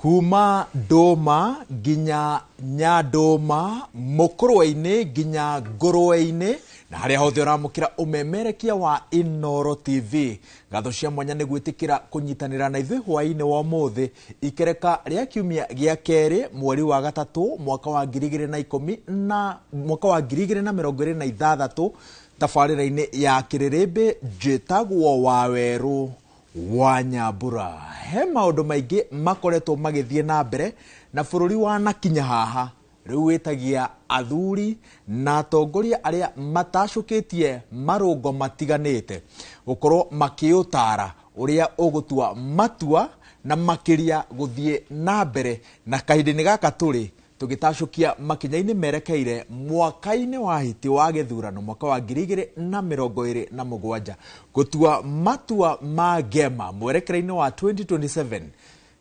Kuma doma ginya nyadoma mokoroine ginya goroine na haria hothe uramukira umemerekia wa Inoro TV gatho cia mwanya ni gwitikira kunyitanira na ithui hwaine wa mothe ikereka ria kiumia gia keri mweri wa gatatu mwaka wa 2010 na mwaka wa 2026 tafarira-ini ya Kiririmbi njitagwo Waweru wa Nyambura. He maundu maingi makoretwo magithie na mbere na bururi wa nakinya haha riu witagia athuri na atongoria aria matashukitie marungo matiganite gukorwo makiutara uria ugutua matua na makiria guthie na mbere na kahindini gaka turi tugitashukia makinya-ini merekeire mwaka-ini wa hiti wa githurano mwaka wa 2027 gutua Matua Ma Gema mwerekera-ini wa 2027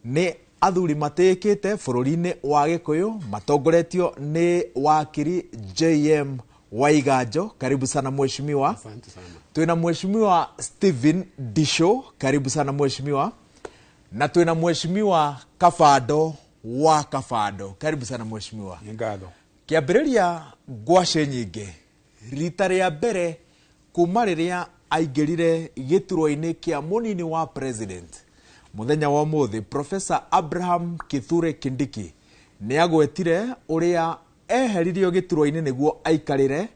ni athuri matekete bururi-ini wa Gikuyu matongoretio ni wakiri JM Waiganjo. Karibu sana mheshimiwa. Asante sana. Tuina mheshimiwa Steven Disho, karibu sana mheshimiwa. Na tuina mheshimiwa Kafado wa Kafado, karibu sana mheshimiwa. Ngatho. Kiambiriria ngwace nyingi rita ria mbere kuma riria aingirire gituro-ini kia munini wa president muthenya wa muthi Professor Abraham Kithure Kindiki ni agwetire uria eheririo gituro-ini niguo aikarire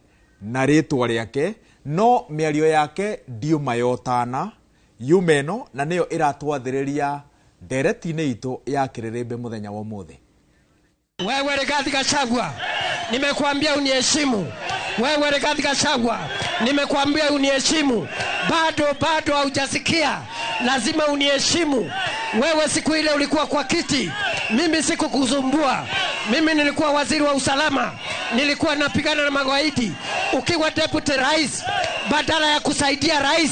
na ritwa riake, no miario yake ndiuma yotana yumeno na niyo iratwathiriria ndereti-ini itu ya Kiririmbi muthenya wa muthi. Wewe Rigathi Gachagua, nimekuambia uniheshimu. Wewe Rigathi Gachagua, nimekuambia uniheshimu. Bado haujasikia. Lazima uniheshimu. Wewe siku ile ulikuwa kwa kiti, mimi sikukuzumbua. Mimi nilikuwa waziri wa usalama, nilikuwa napigana na magaidi. Ukiwa deputy rais, badala ya kusaidia rais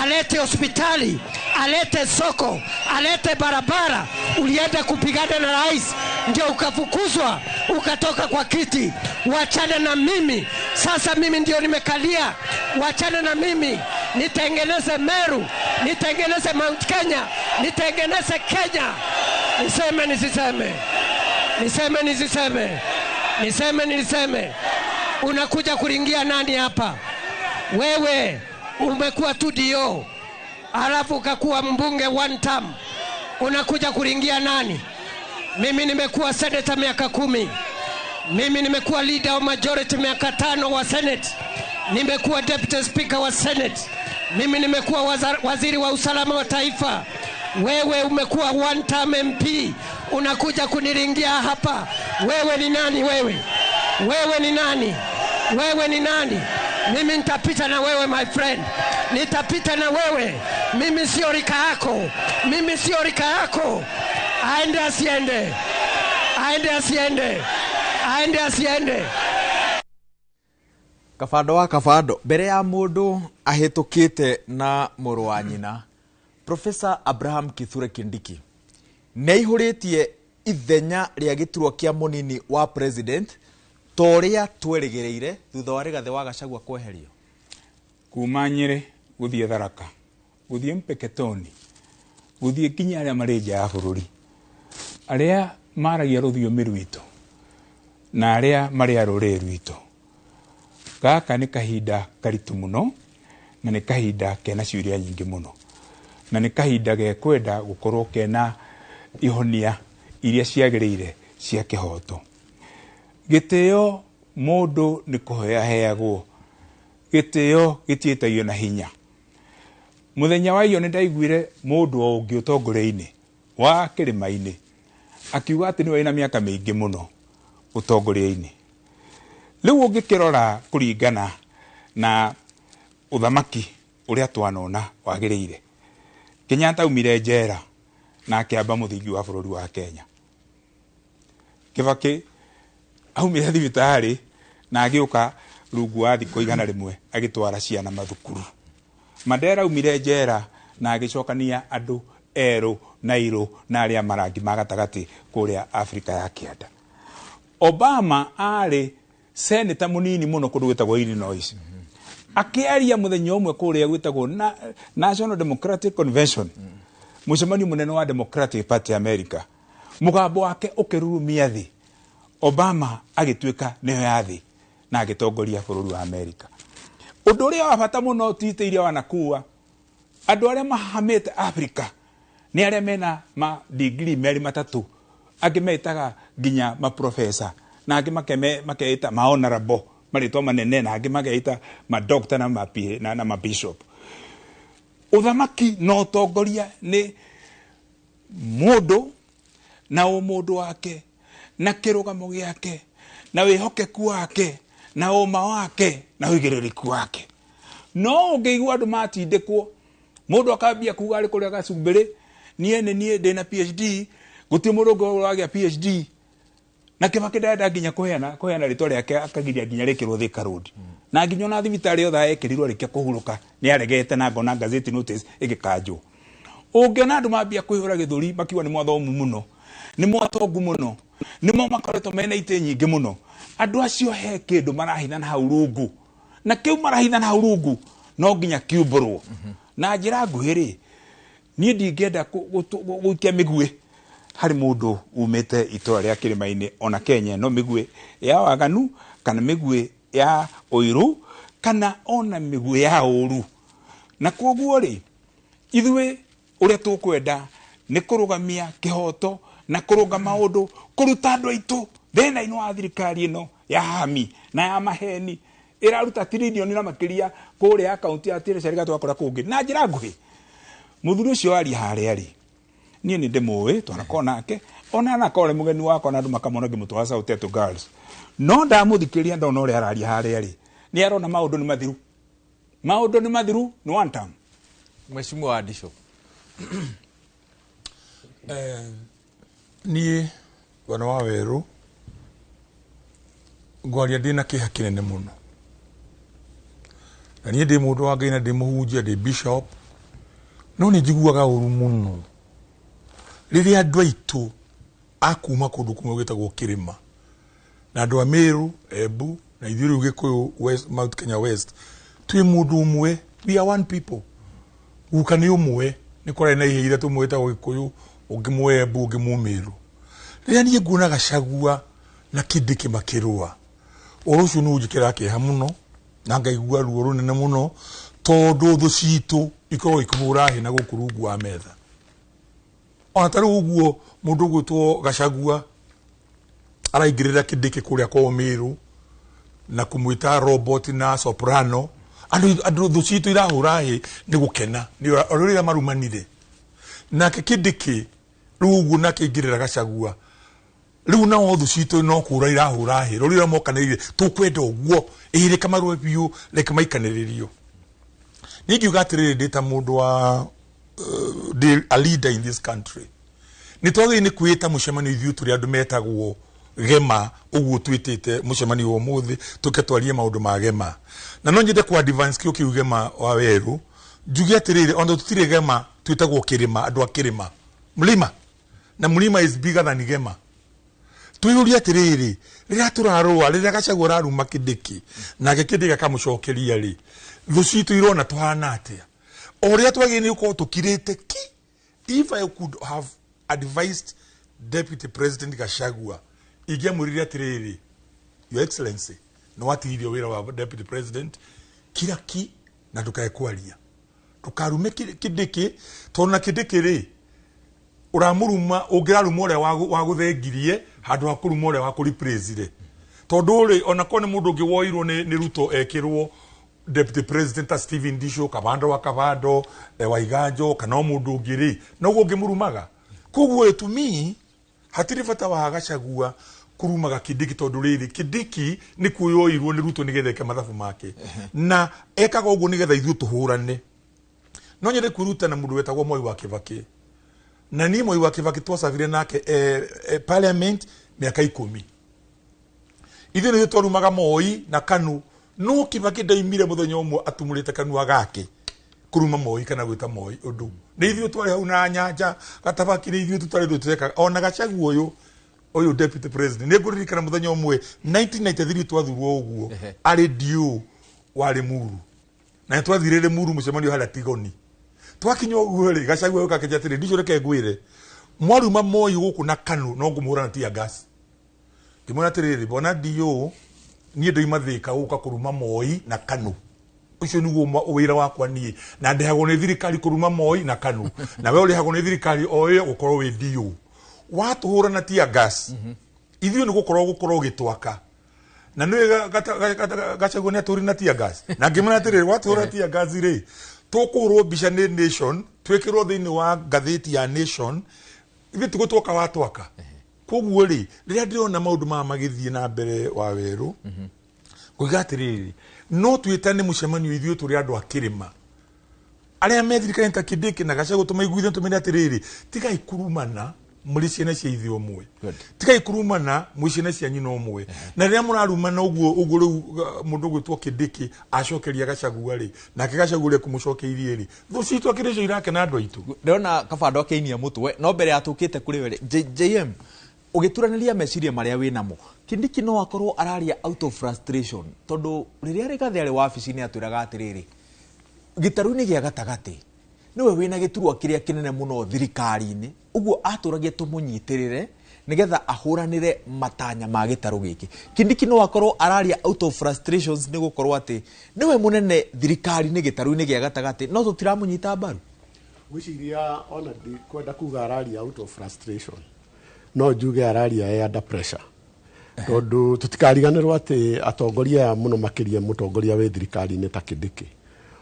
alete hospitali, alete soko, alete barabara, ulienda kupigana na rais, ndio ukafukuzwa, ukatoka kwa kiti. Wachana na mimi. Sasa mimi ndio nimekalia. Wachana na mimi. Nitengeneze Meru, nitengeneze Mount Kenya, nitengeneze Kenya. Niseme nisiseme. Niseme nisiseme. Niseme nisiseme. Unakuja kuringia nani hapa? Wewe umekuwa tu dio, alafu ukakuwa mbunge one term. Unakuja kuringia nani? Mimi nimekuwa senator miaka 10. Mimi nimekuwa leader of majority miaka 5 wa Senate. Nimekuwa deputy speaker wa Senate. Mimi nimekuwa waziri wa usalama wa taifa. Wewe umekuwa one term MP. Unakuja kuniringia hapa. Wewe ni nani wewe? Wewe ni nani? Wewe ni nani? Mimi nitapita na wewe my friend. Nitapita na wewe. Mimi sio rika yako. Mimi sio rika yako. Aende asiende. Aende asiende. Aende asiende. Kafado wa Kafado, mbere ya mundu ahitukite na muru wa nyina Professor Abraham Kithure Kindiki neihuritie ithenya ria gituro kia munini wa president toria twerigereire thutha wa Rigathi wa Gachagua kweherio Kuma Nyeri guthie Tharaka, guthie Mpeketoni, guthie kinya aria mareja ya bururi, aria maragia ruthiomi rwitu na aria maria ruriri rwitu. Gaka ni kahinda karitu muno na ni kahinda kena ciuria nyingi muno na ni kahinda ge kwenda gukorwo kena ihonia iria ciagirire cia kihoto. Gitio mundu ni kuheagwo, gitio gitietagio na hinya. Muthenya wa iyo ni ndaiguire mundu o ungi utongoria-ini wa kirima-ini akiuga ati ni wina miaka mingi muno utongoria-ini. Riu ungikirora kuringana na uthamaki uria twanona wagirire, Kenyatta umire njera na akiamba muthingi wa bururi wa Kenya. Kibaki aumire thibitari na agiuka rungu wa thikũ 100 agitwara ciana mathukuru. Mandera umire njera na agicokania andu eru na iru na aria marangi magatagati kuria Afrika ya Kianda. Obama ari senator munini muno kundu gwitagwo Illinois. Akiaria muthenya umwe kuria gwitagwo National Democratic Convention. Mucemanio munene wa Democratic Party America. mugambo wake ukirurumia thi Obama agituika niyo yathi na agitongoria bururi wa America. Undu uria wa bata muno twiitiria wanakua andu aria mahamite Africa ni aria mena ma degree meri matatu agimetaga ginya ma professor na agimake makeita ma honorable marito manene na agimageita ma doctor na ma PA na ma bishop. Uthamaki no tongoria ni mundu na mundu wake na kirugamo giake na wihokeku wake na uma wake na wigiririku wake. No ungeigua andu matindikwo mundu akambia kuga ari kuria gacumbiri nie ndina PhD guti mundu ngoragya PhD na Kibaki ndenda nginya kuheana ritwa riake akagiria nginya rikirwo Thika Road na nginya na thibitari otha ekirirwo rikia kuhuruka ni aregete na ngona gazeti notice igikanjwo. Ungiona andu mambia kwihura githuri makiwa ni mwathomu muno ni mwatongu muno ni mo makoretwo mena ite nyingi muno andu acio he kindu marahithana hau rungu na kiu marahithana hau rungu no nginya kiumburwo na njira nguhiri ni ndingenda guikia migwe hari mundu umete itora ria kirimaini ona Kenya no migwe ya waganu kana migwe ya oiru kana ona migwe ya uru na koguo ri ithwe uria tukwenda ni kurugamia kihoto na kuruga maundu kuruta andu aitu thina ino wa thirikari ino ya hami na ya maheni iraruta trilioni na makiria kuria akaunti ya treasury gatwakora kungi na njira nguhi muthuri ucio ari haria ri nie ni ndimuwi twanakona nake ona nakore mugeni wako na andu makamona ngimutwa South Eto Girls no ndamuthikiria ndona uria araria haria ri ni arona maundu ni mathiru ni one time. Mheshimiwa Adisho. Niĩ wana wa Weru ngwaria ndina kiha kinene muno na niĩ ndi mundu wa Ngai na ndi muhunjia ndi bishop no ni njiguaga uru muno riria andu aitu akuma kundu kumwe gwitagwo Kirima na andu a Meru Embu na ithiru Gikuyu West Mount Kenya West twi mundu umwe, we are one people. Ukani umwe ni kora na ihe ithatu mweta Gikuyu ungimwe Embu ungimwe Meru. Riria niĩ nguona Gachagua na Kindiki makirua urucio nu njikira kiha muno na ngaigua ruo runene muno tondu thu citu ikorwo ikubura hina guku rungu wa metha. Ona taru uguo mundu gwitwo Gachagua araingirira Kindiki kuria kwa Meru na kumwita robot na soprano andu thu citu irahura hi ni gukena ni orira marumanire na Kindiki rugu na kingirira Gachagua riu na othu citu no kura irahura hi rorira mokanirire tukwenda uguo ire kamarwe biu like maikaniririo ni ngiuga atiriri ndita mundu wa a leader in this country ni twagi ni kwita mucemani ithiu turi andu metagwo Gema uguo twitite mucemani wo muthi tuketwarie maundu ma Gema na no nyende ku advance kio kiu Gema wa Weru njugi atiriri ondo tutire Gema twitagwo Kirima andu a Kirima mlima na mlima is bigger than Gema. Tuyuri atiriri riria turarua riria Gachagua raruma Kindiki na Kindiki akamucokeria ri thu citu irona tuhana atia oria twagi ni uko tukirite ki. If I could have advised Deputy President Gachagua igiamuriria atiriri, Your Excellency no watirio wira wa Deputy President kira ki na tukaekwaria tukarume Kindiki tona Kindiki ri uramuruma ungirarumo ria wa guthengirie handu ha kuruma ria wa kuri president tondu ri ona kone mundu ngi woirwo ni Ruto ekirwo Deputy President Stephen Disho kabando wa kabando wa Iganjo kana mundu ngiri no go ngimurumaga koguo to me hatiri bata wa Gachagua kurumaga Kindiki tondu riri Kindiki ni kuyoirwo ni Ruto nigetheke mathabu make na ekaga uguo nigetha ithu tuhurane no nyende kuruta na mundu wetagwo Moi wa Kibaki na ni Moi wa Kibaki twasavire nake parliament miaka 10 ithu ni twarumaga Moi na Kanu no Kibaki ndaimire muthenya umwe atumurite Kanua gake kuruma Moi kana gwita Moi undu ni ithu twari hau na nyanja gatabaki ni ithu tutari ruteka ona Gachagua uyu Deputy President ni nguririkana muthenya umwe 1993 twathurwo uguo ari dio wari Muru na twathirire Muru mucemanio hala Tigoni twakinya uguo ri Gachagua ukakejatire ndicio reke ngwire mwaruma Moi guku na Kanu no ngumura na tia gas kimona tiriri bona dio nie ndo imathika guka kuruma Moi na Kanu ucio niguo wira wakwa nie na ndehagwo ni thirikari kuruma Moi na Kanu na we urihagwo ni thirikari oyo gukorwo wi dio watuhura na tia gas ithio ni gukorwo gitwaka na nwe Gachagua ni aturi na tia gas na ngimona tiriri watuhura tia gas ri tukurwo bica ni Nation twekirwo thiini wa gatheti ya Nation ithi tugutwoka watwaka koguo ri riria ndirona maundu ma magithie na mbere wa weru kuigatiriri no twitane mucemanio ithio turi andu akirima aria methirikani ta Kidiki na Gachagua tumaiguithie tumenya atiriri tigai kurumana muri ciana cia ithio mwe tigai kurumana muri ciana cia nyina mwe na riria murarumana uguo riu mundu gwitwo Kidiki acokeria Gachagua ri na Gachagua ri kumucokeirie ri thu citwa kirejo irake na andu aitu ndona Kabando akeinia mutwe no mbere atukite kuri we JM ugituraniria meciria maria winamo Kidiki no akorwo araria out of frustration tondu riria Rigathi ari wabici-ini atwiraga atiriri gitaru-ini gia gatagati niwe wina giturwa kiria kinene muno thirikari-ini uguo aturagie tumunyitirire nigetha ahuranire matanya ma gitaru giki Kidiki no akorwo araria out of frustrations ni gukorwo ati niwe munene thirikari-ini gitaru-ini gia gatagati no tutiramunyita mbaru wiciria ona ndi kwenda kuga araria out of frustration no njuge araria under pressure tondu tutikariganirwo ati atongoria muno makiria mutongoria we thirikari-ini ta Kidiki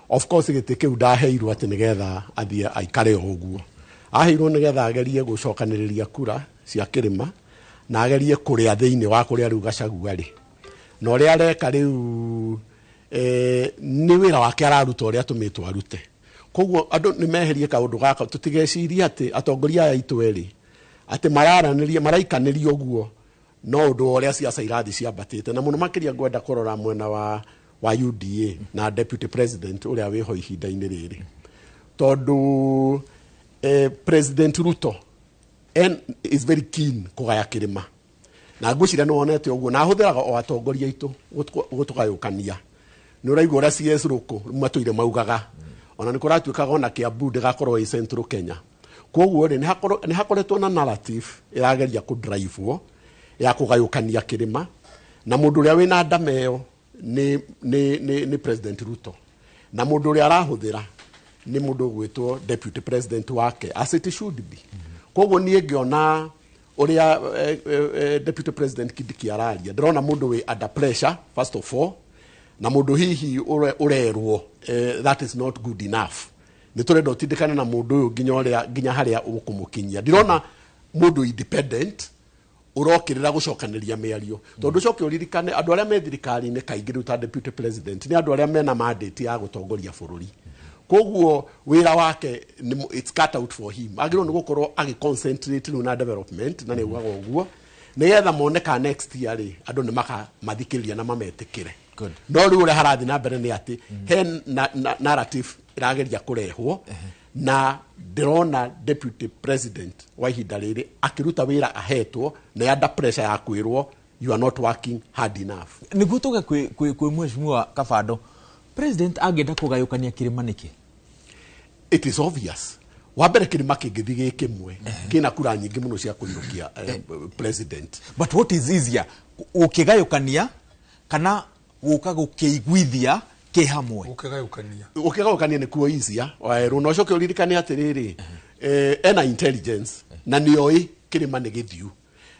of course gite kiu ndaheirwo ati nigetha athie aikare uguo aheirwo nigetha agerie gucokaniriria kura cia kirima na agerie kuria thiini wa kuria riu Gachagua ri no ria areka riu ni wira wake araruta uria tumitwo arute koguo andu ni meherie kaundu gaka tutigeciria ati atongoria aya itu eri ati mararaniria maraikaniria uguo no undu uria ciaca irathi ciambatite na muno makiria ngwenda kurora mwena wa UDA na deputy president uria wiho ihinda-ini riri tondu President Ruto is very keen kugaya kirima na ngwiciria no wonete uguo na ahuthiraga o atongoria itu gutugayukania ni uraigua uria CS Ruko matuire maugaga ona ni kuratuikaga ona Kiambu ndigakorwo i Central Kenya koguo ri ni hakoretwo na narrative irageria ku drive wo ya kugayukania kirima na mundu uria wina ndameyo ni President Ruto na mundu uria arahuthira ni mundu gwitwo deputy president wake as it should be koguo nie ngiona uria deputy president Kidiki araria ndirona mundu we under pressure first of all na mundu hihi urerwo that is not good enough ni turenda utindikana na mundu uyu nginya haria ukumukinyia ndirona mundu independent urokirira gucokaniria miario tondu coke uririkane andu aria me thirikari-ini kaingi riu ta deputy president ni andu aria mena mandate ya gutongoria bururi koguo wira wake it's cut out for him agirwo ni gukorwo agi concentrate na development na neugaga uguo nigetha moneka next year ri andu ni mathikiriria na mametikire no riu uri harathi na mbere ni ati he narrative irageria kurehwo na ndirona deputy president wa ihinda riri akiruta wira ahetwo na under pressure ya kwirwo you are not working hard enough niguo tuge kwi mheshimiwa Kabando president agenda kugayukania kirima niki it is obvious wabere kirima kingithi gikimwe kina kura nyingi muno cia kuirukia president but what is easier ukigayukania kana guka gukiiguithia ke hamwe ukigayukania ni kuo easier waeru no coke uririkane atiriri ena intelligence na nioi kirima ni githiu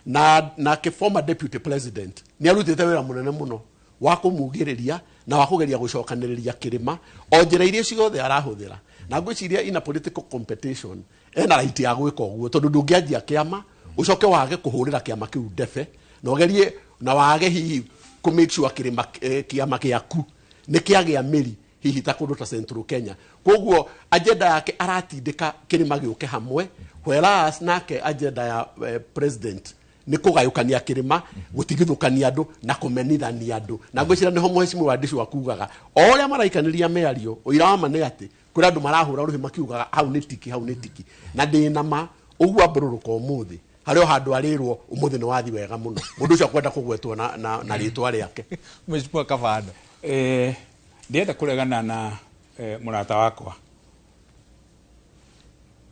na ke former deputy president ni arutite wira munene muno wa kumugiriria na wa kugeria gucokaniriria kirima o njira iria ciothe arahuthira na ngwiciria ina political competition ena right ya gwika uguo tondu ndungianjia kiama ucoke wage kuhurira kiama kiu ndefe na ugerie na wage hihi ku make sure kirima kiama giaku ni kiagia miri hihi ta kundu ta Central Kenya koguo agenda yake aratindika kirima giuke hamwe whereas nake agenda ya president ni kugayukania kirima gutigithukania andu na kumenithania andu na ngwicira niho mheshimiwa Ndishu akugaga oria maraikaniria meario uira wa mane ati kuri andu marahura ruhi makiugaga hau ni tiki na ndina ma uguo ambururuka umuthi hario handu arirwo umuthi ni wathi wega muno mundu ucio kwenda kugwetwo na ritwa riake mheshimiwa Kabando ndienda kuregana na murata wakwa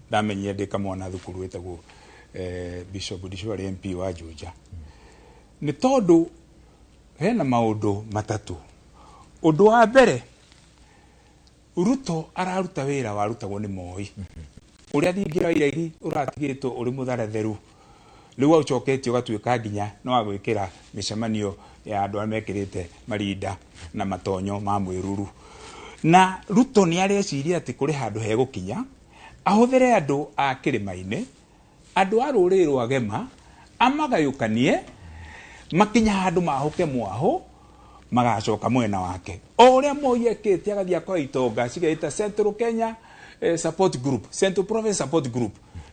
ndamenyire ndi kamwana thukuru wetagwo Bishop Dishwari MP wa Juja ni tondu hena maundu matatu. Undu wa mbere, Ruto araruta wira warutagwo ni Moi uria thingira iregi uratigitwo uri mutharatheru riu aucoketio gatuika nginya no agwikira micemanio ya andu amekirite marinda na matonyo ma mwiruru. Na Ruto ni areciria ati kuri handu hegukinya ahuthire andu a kirimaine, andu a ruriri rwa Gema, amagayukanie makinya handu mahuke mwaho magacoka mwena wake. O uria Moi ekite agathia kwa itonga cigaita Central Kenya Support Group, Central Province Support Group,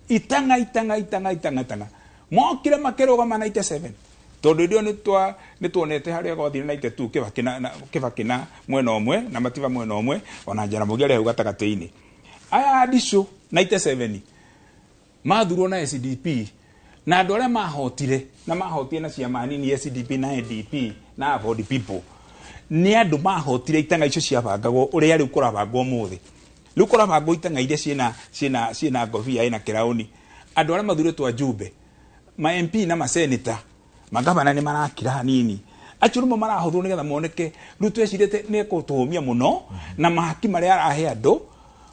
itanga mokire makirugama 97 tondu ndio ni tuonete haria gothire 92 kibakina mwena omwe na mativa mwena omwe ona Jaramogi ari hau gatagati-ini. Aya adisho 97 mathurwo na SDP na andu aria mahotire na mahotie na ciama nini SDP na NDP na for the people ni andu mahotire itanga icio cia bangagwo uria riu kurabangwo muthi. Riu kurabangwo itanga iria ciena ngobia ina kirauni. Andu aria mathuritwo Jumbe, ma MP na ma senator, magavana ni marakira hanini. Acio mo marahuthwo nigetha moneke Ruto ecirite ni kutuhumia muno na mahaki maria arahe andu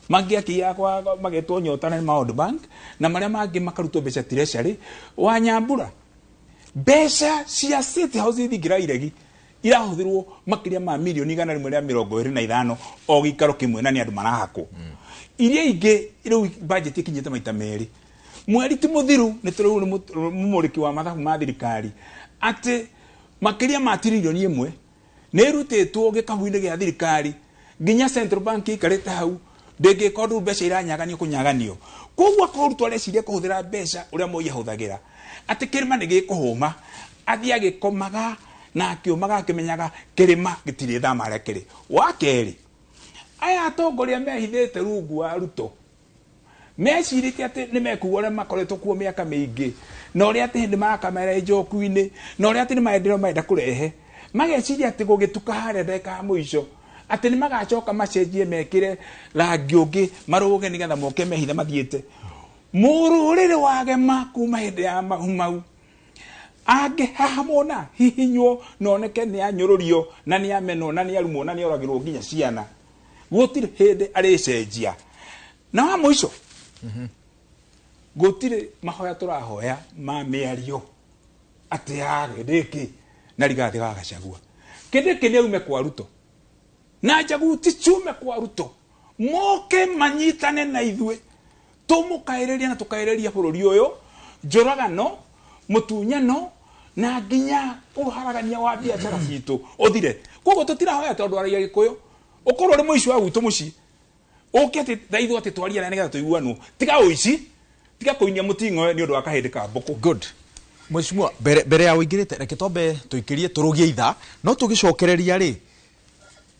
magiakia kwa magetwo nyota na World Bank na maria mangi makarutwo mbeca treasury wa Nyambura. Mbeca cia State House thingira iregi irahuthirwo makiria ma milioni 125 o gikaro kimwe na ni andu marahako. Iria ingi riu budget ikinyite maita meri. Mweri ti muthiru ni turiu mumuriki wa mathabu ma thirikari ati makiria ma trilioni 1 ni rutitwo gikabu-ini gia thirikari nginya Central Bank ikarite hau ndege kondu mbeca iranyaganio kunyaganio. Koguo akorutwo areciria kuhuthira mbeca uria Moi ahuthagira ati kirima ni gikuhuma athia gikomaga na akiumaga akimenyaga kirima gitiri thama aria kiri. Wa keri, aya atongoria mehithite rungu wa Ruto mecirite ati ni mekuo uria makoretwo kuo miaka mingi na uria ati hindi marakamera njoku-ini na uria ati ni maendeleo maenda kurehe mageciria ati gugituka haria ndeka muico ati ni magacoka macenjie mekire rangi ungi maruge nigetha moke mehitha mathiete. Mururiri wa Gema kuma hindi ya mau ange hahamona hihinywo noneke ni anyururio na ni ameno na ni arumo na ni oragirwo nginya ciana gutire hindi aricenjia na wa muico gutire mahoya turahoya ma miario ati agedeki na rigathi gagacagua kindiki ni ume kwa Ruto na jaguti chume kwa Ruto moke manyitane na ithwe tumukairiria na tukairiria bururi uyu njoragano mutunyano na nginya uharagania wa biacara citu uthire. Koguo tutirahoya tondu aragia Gikuyu ukorwo ri muici wa gwitu muci ukete thaithu ati twaria na nigetha tuiguanwo tiga uici tiga kuinia mutingo ni undu wa kahindi ka mbuku. Good. Mheshimiwa, bere ya uingirite reke tombe tuikirie turugie itha no tugicokereria ri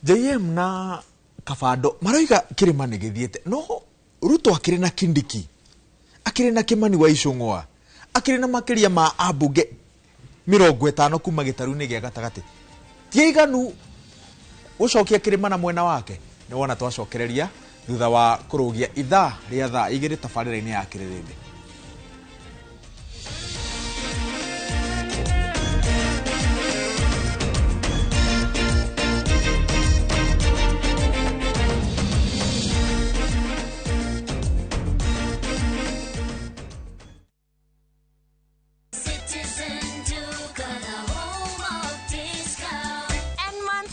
JM na Kabando maroiga kirima ni githiete no Ruto akiri na Kindiki akiri na Kimani wa Icung'wa akiri na makiria ma ambunge 50 kuma gitaru-ini gia gatagati tiaiganu ucokia kirima na mwena wake ni wona twacokereria thutha wa kurugia itha ria thaa igiri tabarira-ini ya Kiririndi.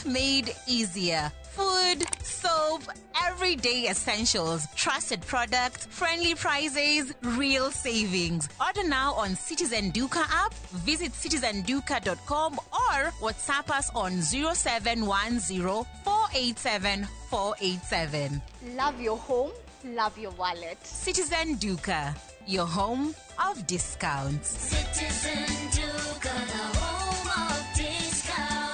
Made easier. Food, soap, everyday essentials, trusted products, friendly prices, real savings. Order now on Citizen Duka app, visit citizenduka.com or WhatsApp us on 0710 487 487. Love your home, love your wallet. Citizen Duka, your home of discounts. Citizen Duka, the home of discounts.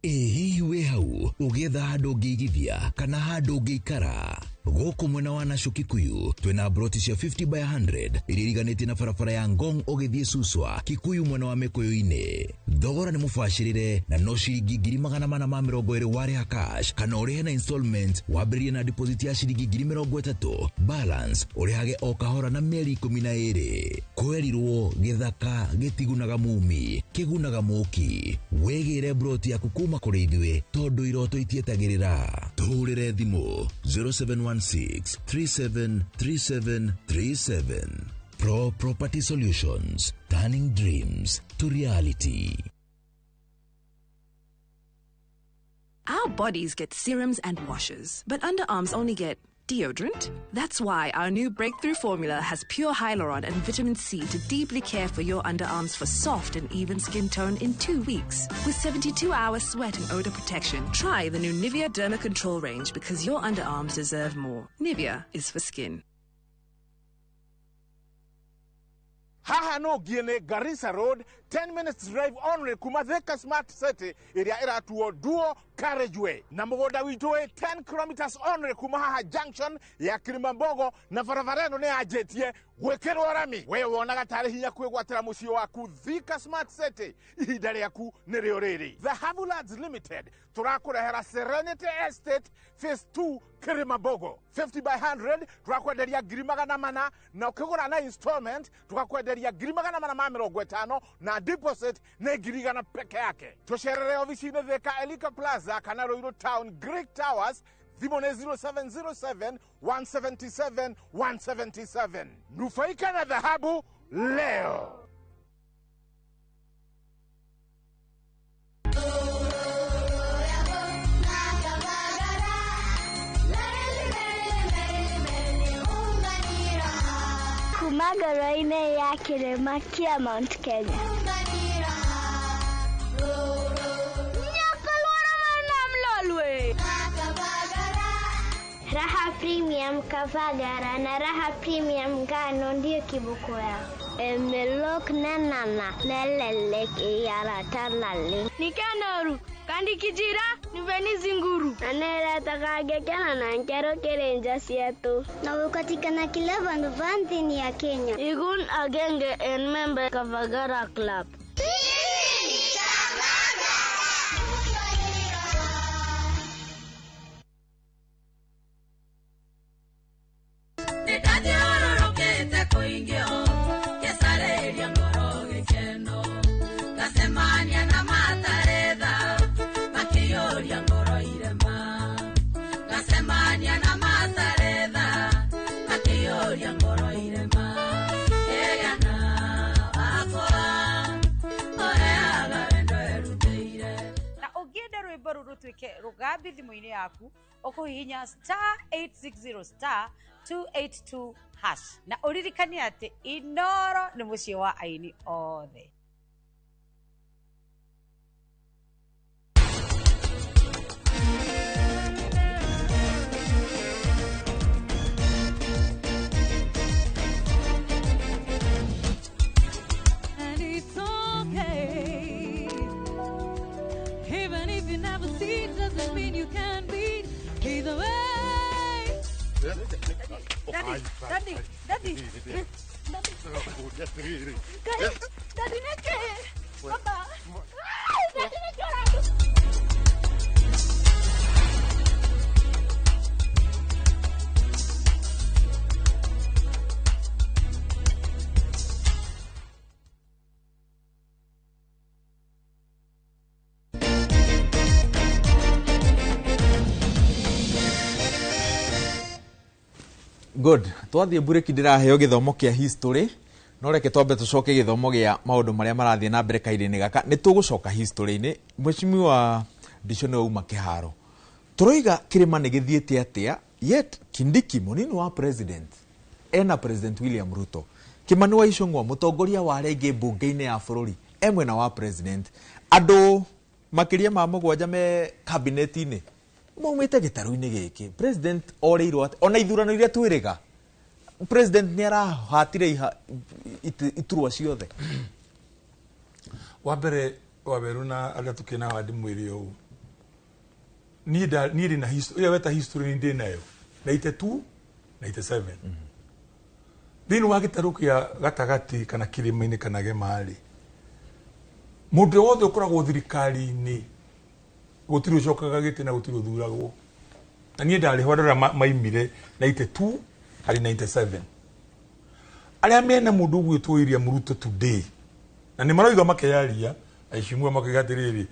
Hihi we hau ugetha handu ngigithia kana handu ngikara Goko mwena wa Nasho Kikuyu twena broti cia 50 by 100 iririganite na barabara ya Ngong ogithie Suswa Kikuyu mwena wa Mekoyo-ine. Thogora ni mubashirire na no ciringi 420 ware cash kana urihe na installment wambiririe na deposit ya ciringi 30 balance urihage o kahora na mieri 12. Kwerirwo githaka gitigunaga mumi kigunaga muki wegire broti ya kukuma kuri ithwe tondu iroto itietagirira. Tuhurire thimu 0716 373737. Pro Property Solutions, turning dreams to reality. Our bodies get serums and washes, but underarms only get deodorant. That's why our new breakthrough formula has pure hyaluron and vitamin C to deeply care for your underarms for soft and even skin tone in 2 weeks. With 72-hour sweat and odor protection, try the new Nivea Derma Control range because your underarms deserve more. Nivea is for skin. Haha no Giene Garissa Road, 10 minutes drive only Kumatheka Smart City, area era to duo carriageway. Namugoda witoe 10 kilometers only Kumahaha Junction, ya Kilimambogo, na Faravareno ne ajetie, wekero warami. Wewe wonaga tarehe ya kwegwatira musio waku Thika Smart City, ihidare yaku nereoreri. The Havulads Limited, turakurehera Serenity Estate, Phase 2, Kilimambogo. 50 by 100, turakwenderia girimagana mana, na ukigura na installment, tukakwenderia girimagana mana mamiro gwetano, na deposit ne girigana peke yake. Tosherere ofisine Thika Elika Plaza, Kanaroiro Town, Greek Towers, Thimone 0707 177 177. Nufaika na dhahabu leo. Kumagaraine ya Kirema kia Mount Kenya. Raha Premium Kavagara na Raha Premium Gano ndio kibuko yao. Emelok na nana nelelek yara tanale. Nikanoru kandi kijira niveni zinguru. Anera takage kana na nkero kerenja sietu. Na ukatikana kila vanti ya Kenya. Igun agenge en member Kavagara Club. Rugabi thimu-ini yaku ukuhihinya *860 *282# na uririkane ati Inoro ni mucii wa aini othe. And it's okay, even if you never see it, doesn't mean you can be either way. Daddy, Papa. Good. Twathie break ndiraheo githomo kia history. No reke twambe tucoke githomo gia maundu maria marathie na mbere kaidini gaka. Ni tugucoka history-ini. Mheshimiwa Ndicone uma kiharo. Turoiga kirima ni githiete atia, yet Kindiki munini wa president. Ena President William Ruto. Kimani wa Icũng'wa mutongoria wa rege bunge-ini ya bururi. Emwena wa president. Andu makiria ma mugwanja me cabinet-ini. Maumite gitaru-ini giki. President oreirwo ati ona ithurano iria twiriga. President ni arahatire iturwa ciothe. Waberu na aria tukina wadi mwiri u. Nida na history. Uya weta history ndi nayo. 92 97 thini wa gitaru kia gatagati kana kirima-ini kana Gemari mundu wothe ukoragwo thirikari-ini gutiri ucokaga giti na gutiri uthuragwo na nie ndari hodora maimire 92 hari 97 aria mena mundu gwitwo iria muruto today na ni maroiga makeyaria aishimwe makigatiriri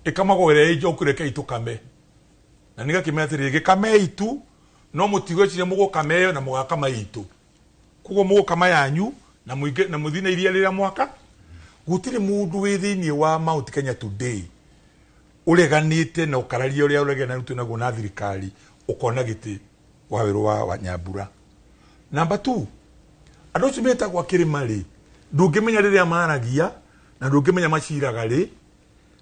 ikamagwere ijokure itukame na niga kimetiriri gikame itu no mutigo cire mugo kameyo na mugakama itu kugo mugo kama yanyu na muige na muthina iria rira mwaka gutire mundu withini wa Mount Kenya today ureganite na ukararia uria uregana rutu na guna thirikari ukona giti wa wiru wa Nyambura. Number 2 andu cimeta gwa kirima ri ndungimenya riria maragia na ndungimenya maciraga ri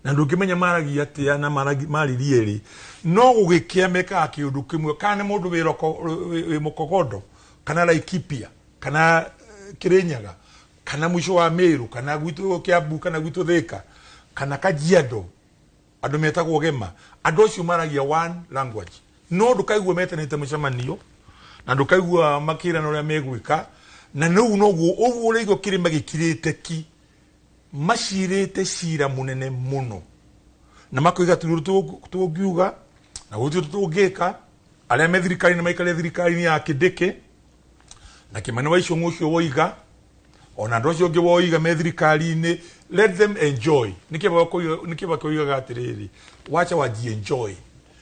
na ndungimenya maragia atia na maririe ri no gugikiameka akiundu kimwe kana mundu wiroko mukogodo kana Laikipia kana Kirinyaga kana mwisho wa Meru kana gwitu Kiambu kana gwitu Thika kana Kajiado andu metagwo Gema andu cio maragia one language no ndukaigua metanite mucemanio na ndukaigua makirano uria megwika na no uguo urigo kirima gikirite ki macirite cira munene muno na makoiga tungiuga na gutio tungika aria me thirikari na maikare thirikari ya Kideke na Kimani wa icio mucio woiga ona andu acio ngi woiga me thirikari-ini let them enjoy nikiba koiga gatiriri wacha waji enjoy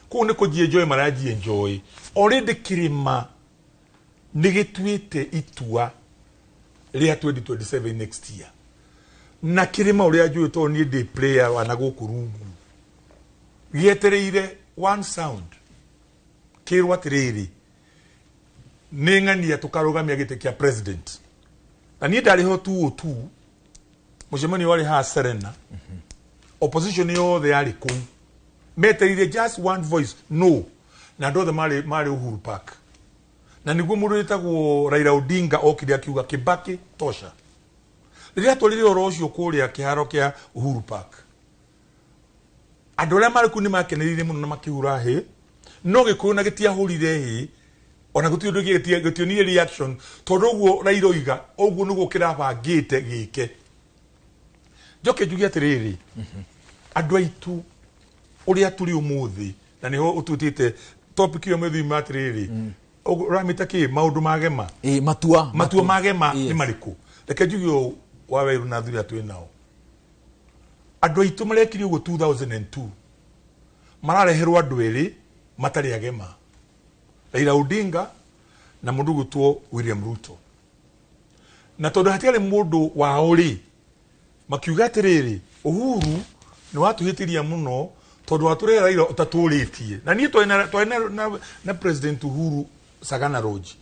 ko ne ko ji enjoy maraji enjoy already kirima nigitwite itua ria 2027 next year na kirima uria juito ni the player wana gukurungu gietereire one sound kirwa tiriri ningania tukarugamia gite kia president na ni ndari ho 202 mucemani wari ha Serena opposition yo they are ku metereire just one voice no na ndo the mari Uhuru Park na niguo mundu witagwo Raila Odinga okire akiuga Kibaki tosha riria tolire orocio kuria kiharo kia Uhuru Park andu aria mari ku ni makenerire muno na makihura he no gikuyu na gitiahurire he ona gutio ndu gitionire reaction tondu guo Raila oiga oguo nugo kirabangite gike njoke njugi atiriri andu aitu uria turi umuthi na niho ututite topic yo methi matiriri ramita ki maundu magema Matua Ma Gema ni mariku reke njugi wa weru na thuria twi nao andu aitu marekiri ugo 2002 marareherwa andu eri matari agema Raila Odinga na mundu gutwo William Ruto na tondu hatiari mundu wa uri makiuga atiriri Uhuru ni watuhitiria muno tondu wature Raila utaturitie na ni na president Uhuru Sagana Roji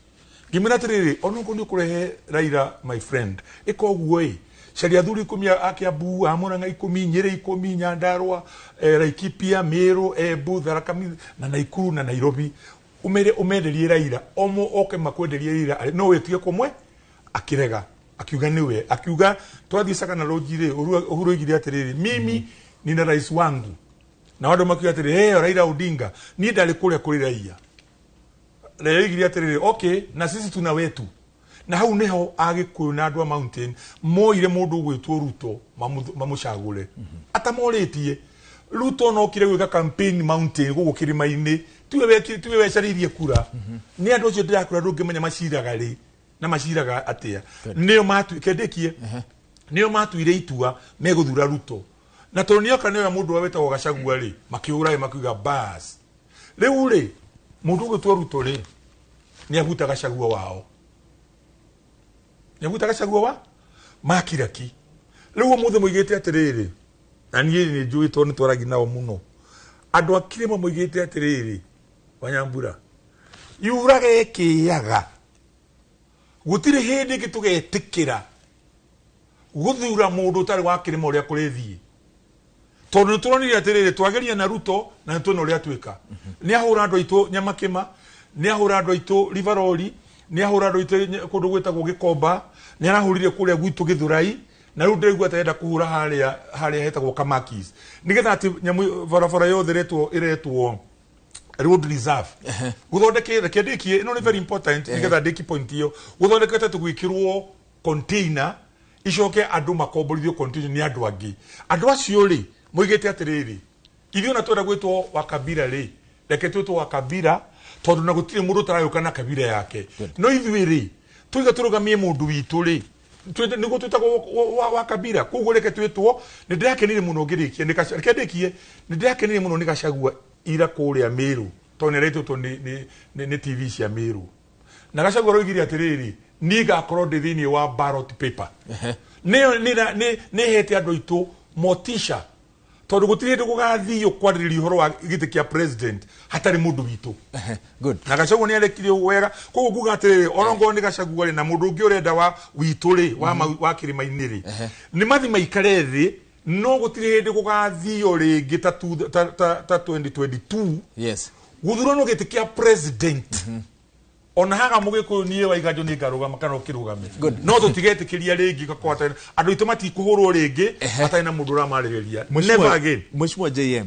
ngimira atiriri onoko ni kurehe Raila my friend ikoguo sharia thuri kumia Akiambu Amuranga 10 Nyeri 10 Nyandarua Laikipia Meru Embu Tharaka na Naikuru na Nairobi umenderie Raila omo oke makwenderie Raila no wetie komwe akirega akiuga niwe akiuga twathi Sagana Roji ri Uhuru igire atiriri mimi nina rais wangu na wado makiuga atiriri Raila Odinga ni ndari kuria kuri raia Raila igire atiriri okay na sisi tuna wetu na hau neho agikuyu na andwa mountain moire mundu gwitwo Ruto mamucagure atamoritie Ruto no kire gwika campaign mountain gugu kirima-ini tuwe wecaririe kura ni andu cio ndirakura ndungimenya maciraga ri na maciraga atia nio matu kendekie nio matuire itua meguthura Ruto na tonio kana yo mundu wetagwo Gachagua ri makiura makiuga bas riu ri mundu gwitwo Ruto ri ni abuta Gachagua wao nyabuta Gachagua wa makiraki riu muthe muigite atiriri na nie ni njui to ni twaragi nao muno andu akirima muigite atiriri Wanyambura yurage kiyaga gutire hindi gitugetikira guthura mundu tari wa kirima uria kurithie tondu turonire atiriri twageria na Ruto na tuno uria twika ni ahura andu aitu Nyamakima ni ahura andu aitu Riveroli ni ahura andu aitu kundu gwitagwo Gikomba ni arahurire kuria gwitu Githurai na riu ndirigua taenda kuhura haria hetagwo Kamakis nigetha ati nyamu barabara yothe iretwo road reserve guthondeke reke ndikie ino ni very important nigetha ndiki point iyo guthondekete tugwikirwo container icoke andu makomborithio container ni andu angi andu acio ri muigete atiriri ithio na twenda gwitwo wa kabira ri reke twitwo wa kabira tondu na gutire mundu tarayuka na kabira yake no ithio ri tuiga turugamie mundu witu ri niguo twitagwo wa kabira koguo reke twitwo ni ndirakenire muno ngirikia reke ndikie ni ndirakenire muno nigacagua ira kuria Miru tondu niretwo ni TV cia Miru na gacagua roigire atiriri ni gakorwo ndi thiini wa ballot paper ni hete andu itu motisha tondu gutire ndi gugathio kwaririria uhoro wa giti kia president hatari mundu witu good na gacagua ni arekire wega koguo nguga atiriri orongo ni gacagua ri na mundu ungi urenda wa witu ri wa kirima-ini ri ni mathi maikare thi no gutire ndi gugathio ringi ta 2022 yes guthurano giti kia president ona haga mugikuyu nie waiganjo ni ngarugama kana ukirugame no tutigetikiria ringi gakwata andu itu matikuhurwo ringi atai na mundu ramaririria never again Mheshimiwa JM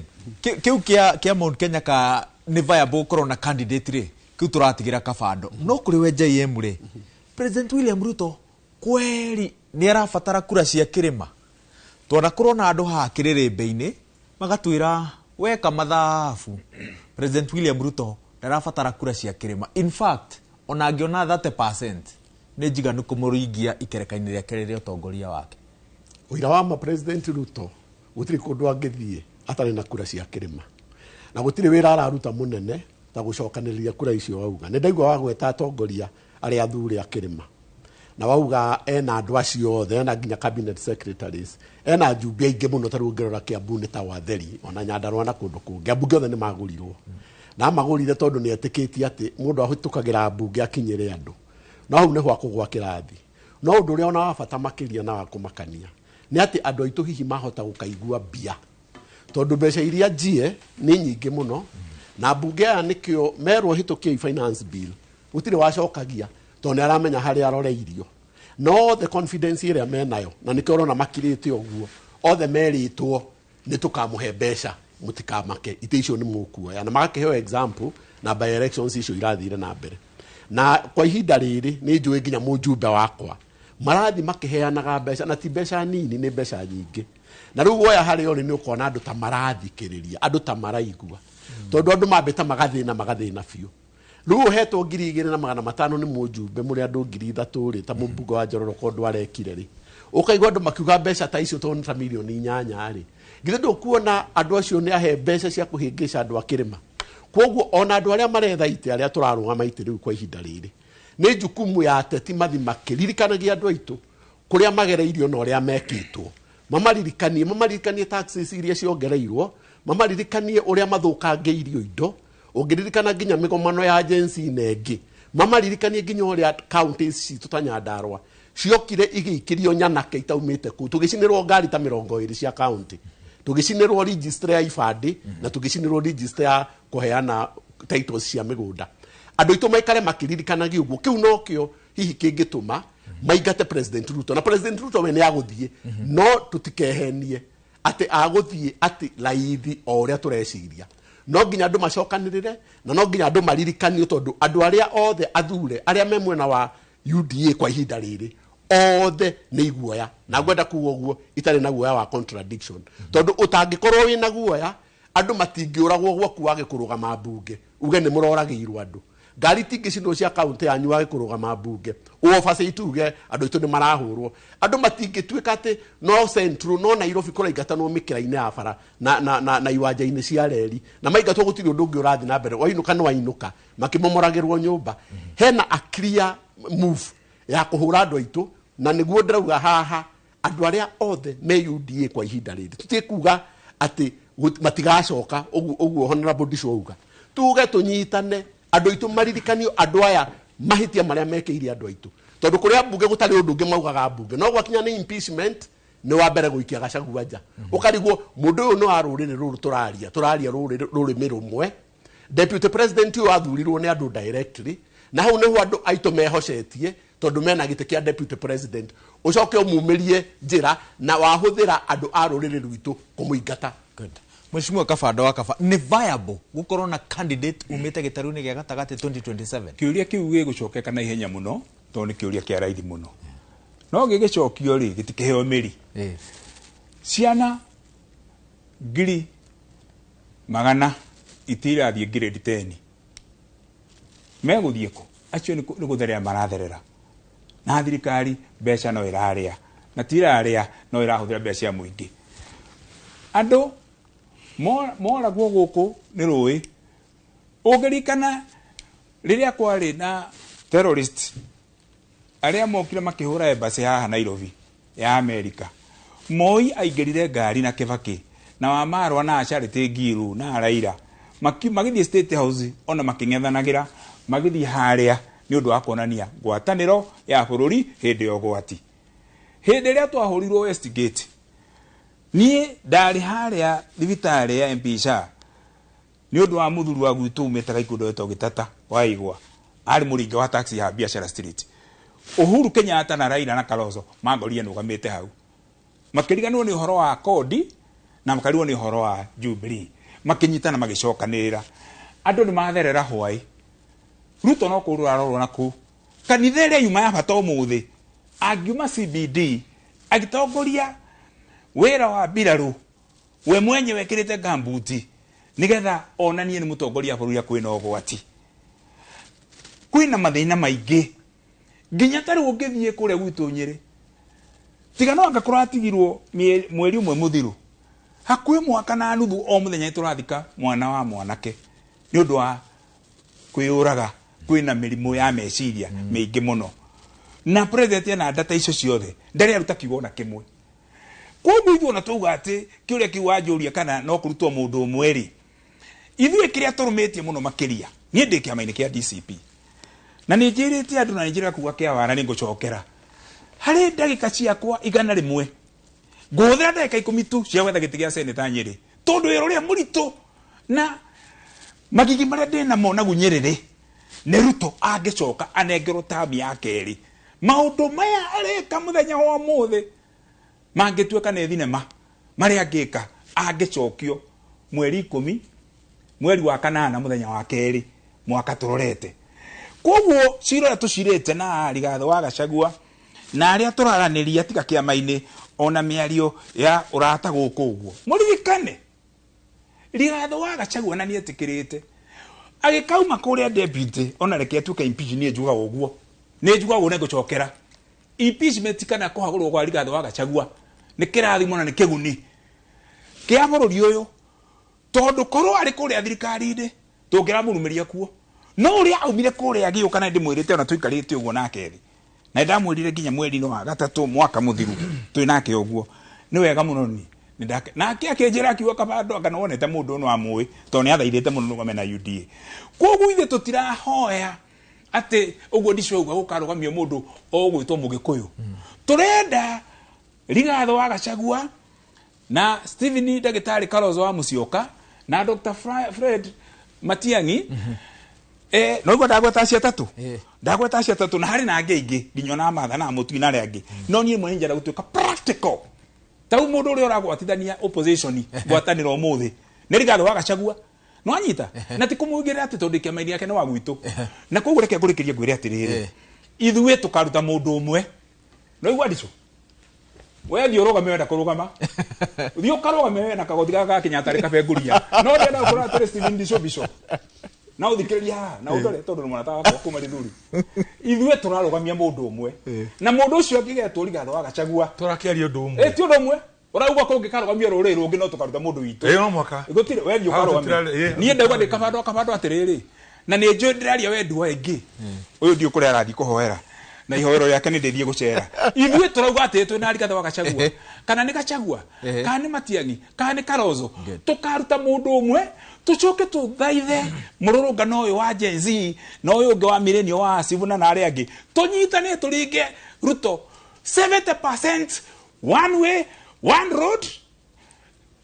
kiu kia Mount Kenya ka ni viable corona candidate ri kiu turatigira kabando no kuri we JM ri President William Ruto kweri ni arabatara kura cia kirima twona kurona andu ha kirirembe-ini magatwira weka mathabu President William Ruto ndarabatara kura cia kirima in fact ona angiona 30% ni njiganu kumuringia ikerekani ria kerere utongoria wake uira wa ma President Ruto gutiri kundu angithie atari na kura cia kirima na gutiri wira araruta munene ta gucokaniriria kura icio wauga ni ndaigwa wa gweta atongoria aria athure a kirima na wauga ena andu acio othe ena nginya cabinet secretaries ena njumbi aingi muno taru ngerora Kiambu ni ta Watheri ona Nyandarua na kundu kungi ambunge othe ni magurirwo na magurire tondu ni etikitie ati mundu ahitukagira mbunge akinyire andu na hau ni hwa kugwa kirathi no undu ria ona wabata makiria na wakumakania ni ati andu aitu hihi mahota gukaigua bia tondu mbeca iria njie ni nyingi muno na mbunge aya nikio merwo hitukie finance bill gutire wacokagia tondu aramenya hari aroreirio no the confidence iria menayo na nikio rona makirite oguo othe meritwo ni tukamuhe mbeca mutikamake ite icio ni mukuoya na magakiheo example na by elections icio irathire na mbere na kwa ihinda riri ni njui nginya mujumbe wakwa marathi makiheanaga mbeca na ti mbeca nini ni mbeca nyingi na riu woya hari yo ni ukona andu ta marathikiriria andu ta maraigua tondu andu mambeta magathina biu riu hetwo 2,500 ni mujumbe muri andu 3,000 ri ta mumbugo wa Njororoko ndu arekire ri ukaigwa andu makiuga mbeca ta icio tondu ta milioni 8 ri githe ndukuona andu acio ni ahe mbeca cia kuhingisha andu akirima koguo ona andu aria maretha ite aria turarugama ite riu kwa ihinda riri ni jukumu ya ateti mathi makiririkanagia andu aitu kuria magereirio na uria mekitwo mamaririkanie taxes iria ciongereirwo mamaririkanie uria mathukangeirio indo ungiririkana nginya migomano ya agency nengi mamaririkanie nginya uria counties citu ta Nyandarua ciokire igiikirio nyanake itaumite ku tugicinirwo ngari ta 20 cia county tugicinirwo register ya ifandi na tugicinirwo register ya kuheana titles cia migunda andu itu maikare makiririkanagia uguo kiu no kio hihi kingituma maigate President Ruto na President Ruto we ni aguthie no tutikehenie ati aguthie ati laithi o uria tureciria no nginya andu macokanirire na no nginya andu maririkanie tondu andu aria othe athure aria me mwena wa UDA kwa ihinda riri othe ni iguoya na gwenda kuuga uguo itari na guoya wa contradiction tondu utangikorwo wina guoya andu matingiuragwo gwaku wage kurugama mbunge uge ni muroragirwo andu ngari tingicinwo cia kaunti yanyu wage kurugama mbunge uobace ituge andu itu ni marahurwo andu matingituika ati no central no Nairobi kuraigatanwo mikira-ini ya bara na iwanja-ini cia reri na maigatwo gutiri undu ungi urathi na mbere wainuka no wainuka makimomoragirwo nyumba hena a clear move ya kuhura andu aitu na niguo ndirauga haha andu aria othe me UDA kwa ihinda riri tutikuga ati matigacoka uguo honorable Dishouga tuge tunyitane andu aitu maririkanio andu aya mahitia maria mekeire andu aitu tondu kuria mbunge gutari undu ungi maugaga mbunge no gwakinya ni impeachment ni wa mbere guikia Gachagua nja ukarigwo mundu uyu no arurire ruru turaria rurimi rumwe deputy president uyu athurirwo ni andu directly na hau niho andu aitu mehocetie tondu mena gite kia deputy president ucoke umumirie njira na wahuthira andu a ruriri rwitu kumuingata good Mheshimiwa Kabanda wa Kabanda ni viable gukorwo na candidate umite gitaru-ini gia gatagati 2027 kiuria kiu gigucokeka na ihenya muno to ni kiuria kia raithi muno no gigicokio ri gitikiheo miri ciana ngiri magana itirathie grade 10 meguthie ku acio ni gutherera maratherera na thirikari mbeca no iraria na tiraria no irahuthira mbeca cia muingi andu mora guku ni rui ugerikana riria kwari na terrorist aria mokire makihura embassy haha Nairobi ya America Moi aigerire ngari na Kibaki na Wamarwa na Charity Ngilu na Raila magithie State House ona making'ethanagira magithie haria ni undu wa kuonania ngwataniro ya bururi hindi ya ugwati hindi ria twahurirwo Westgate ni ndari haria thibitari ya Mpisha ni undu wa muthuru wa gwitu umetaga ikundo eto gitata waigwa ari muringa wa taxi ya Biashara Street Uhuru Kenyatta na Raila na Kalonzo magoria nugamite hau makiriganwo ni uhoro wa kodi na makariwo ni uhoro wa Jubilee makinyitana magicokanirira andu ni matherera hwai Ruto no kurura roro naku kanitha ria yuma ya bata umuthi angiuma CBD agitongoria wira wa biraru we mwenye wekirite gambuti nigetha onanie ni mutongoria bururi kwina ugwati kwina mathina maingi nginya tari ungithie kuria gwitu Nyeri tiga no anga kuratigirwo mweri umwe muthiru hakwi mwaka na nuthu o muthenya turathika mwana wa mwanake ni undu wa kwiuraga kwina mirimu ya meciria maingi muno na president na data icio ciothe ndari aruta kiugo na kimwe koguo ithuo na tuga ati kiuria kiwanjuria kana no kurutwo mundu umweri ithuĩ kĩrĩa tũrũmĩtie mũno makĩria niĩ ndĩ kĩama-inĩ kĩa DCP na nĩ njĩrĩte andũ na nĩ njĩrĩra kuga kĩa wana nĩ ngũcokera harĩ ndagĩka ciakwa 100 ngũhũthĩra ndagĩka 10 tu cia gwetha gĩtĩ gĩa seneta Nyeri tondũ wĩra ũrĩa mũritũ na magigi marĩa ndĩ namo na gunyĩrĩrĩ nĩ Ruto angĩcoka anengerwo tamu ya kerĩ maũndũ maya areka mũthenya wa ũmũthĩ mangĩtuĩka nĩ thinema marĩa angĩka angĩcokio mweri 10 mweri wa kanana muthenya wa keri mwaka turorete koguo ciro tucirete na Rigathi wa Gachagua na aria turaraniria tiga kiama-ini ona miario ya urata guku uguo muririkane Rigathi wa Gachagua na nietikirite agikauma kuria deputy ona reke atuka impeach ni njuga uguo ni njuga uguo negucokera impeachment kana kuhagurwo kwa Rigathi wa Gachagua ni kirathimo na ni kiguni kia bururi uyu tondu korwo ari kuria thirikari-ini tungira murumiria kuo no uria aumire kuria giu kana ndimwirite ona tuikarite uguo nake na ndamwirire nginya mweri wa gatatu mwaka muthiru twi nake uguo ni wega muno ni ndake nake akinjira kiugo Kabanda kana wonete mundu no amui to ni athairite muno ngome na UDA koguo ithe tutirahoya ati uguo ndicio uguo gukarugamio mundu ogwitwo Mugikuyu turenda Rigathi wa Gachagua na Stephen Dagitari Kalonzo wa Musyoka na Dr. Fred Matiang'i no igwa ndagweta cia tatu ndagweta cia tatu na hari na angĩ nginya na matha na mutu na arĩa angĩ no niĩ mwe njara gutuĩka practical tau mũndũ ũrĩa ũragwatithania opposition ngwatanĩro ũmũthĩ nĩ Rigathi wa Gachagua no anyita na ti kũmũigĩrĩra atĩ tondũ kĩama-inĩ yake nĩ wa gwitũ na koguo reke ngũrĩkĩrie ngwĩre atĩrĩrĩ ithuĩ tũkaruta mũndũ ũmwe no igwa ndicu we ndio rugame wenda kurugama thio karugame wenda kagothi gaka Kenyatta rikabenguria no ndenda ukora atire Stephen Bishop na uthikiriria na udore tondu mwana wako kuma rithuri ithuĩ turarugamia mundu umwe na mundu ucio angigetwo Rigathi wa Gachagua turakiaria undu umwe ti undu umwe urauga ko ngikarugamia rũrĩrĩ rũngĩ no tukaruta mundu witũ no mwaka gutire we ndio karugamia niĩ ndauga ndikabandwa atirĩrĩ na nĩ njũĩ ndĩraria we nduwa ĩngĩ ũyũ ndio kũrĩa arathi kũhoera na ihoero yake ni ndithie gucera ithuĩ turauga ati twina Rigathi wa Gachagua kana ni Gachagua kana ni Matiang'i kana ni Kalonzo tukaruta mundu umwe tucoke tuthaithe mururungano uyu wa Gen Z na uyu ungi wa millennial wa Sivuna na aria angi tunyitane turinge Ruto 70% one way one road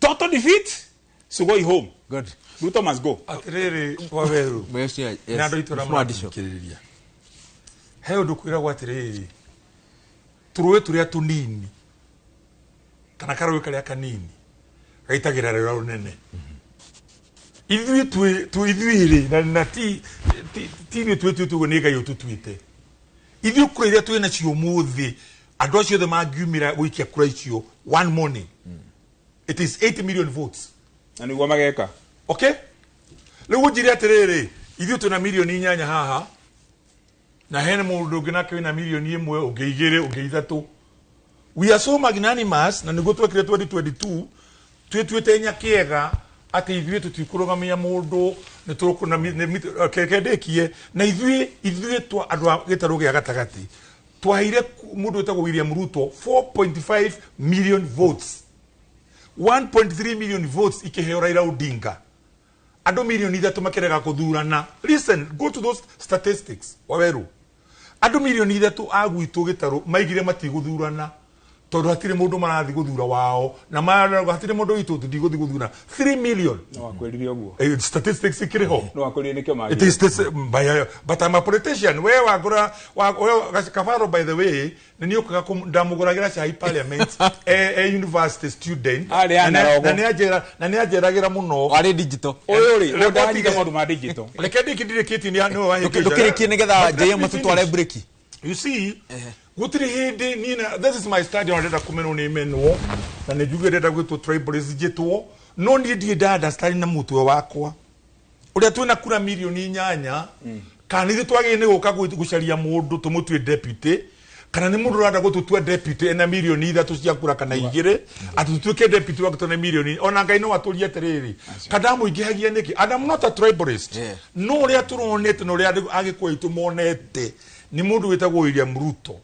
total defeat Sugoi home good Ruto must go atiriri waweru na andu itura mwadicokiriria he undu kwiragwo atiriri turuwe turia tunini kana karuwe karia kanini gaitagira rero runene ithuĩ ithuĩ na ti ithuĩ tugo nĩ Ngai ũtũtuĩte ithuĩ kura iria twĩ nacio ũmũthĩ andũ acio othe mangiumĩra gũikia kura icio one morning it is 8 million votes na nĩguo mageka okay rĩu ũnjire atĩrĩrĩ ithuĩ twĩna mirioni 8 haha na hena mũndũ ũngĩ nake wĩna mirioni 1 ũngĩ 2 ũngĩ 3 we are so magnanimous na nĩguo twekire 2022 twĩtuĩte nyakĩega atĩ ithuĩ tũtikũrũgamia mũndũ nĩ tũkũna kendekie na ithuĩ twa andũ a gĩtarũ gĩa gatagatĩ twaheire mũndũ wĩtagwo William Ruto 4.5 million votes 1.3 million votes ikĩheo Raila Odinga andũ mirioni 3 makĩrega kũthurana listen go to those statistics waweru andũ mirioni 3 agwitũ gĩtarũ maigire matigũthurana tondũ hatirĩ mũndũ marathi gũthura wao na hatirĩ mũndũ witũ tũtigũthi gũthura 3 million no akwĩrire ũguo statistics ikĩrĩho no akwĩrire nĩkĩo magire it is this but I'm a politician we wagũra Kavaro by the way nĩ nĩũkaga ndamũgũragĩra cai parliament university student na nĩ anjĩragĩra mũno arĩ digital ũyũ rĩ ndanyita maũndũ ma digital reke ndĩkĩndĩrĩkĩtie nĩ wahĩkĩte ndũkĩrĩkie nĩgetha JM matũtware break you see gutiri hindi nina this is my study ndenda kumenwo ni menwo na ne juge ndenda gwitwo tribalism jitwo no ni ndie dada stari na mutwe wakwa uria twina kura milioni 8 kana ithu twagire ni guka gucaria mundu tumutwe deputy kana ni mundu rada gututwa deputy ena milioni 3 cia kura kana 2 atutwike deputy wakutona milioni ona Ngai no waturia tereri kada muingihagia niki and I'm not a tribalist no uria turonete no uria agikwa itu monete ni mundu witagwo William Ruto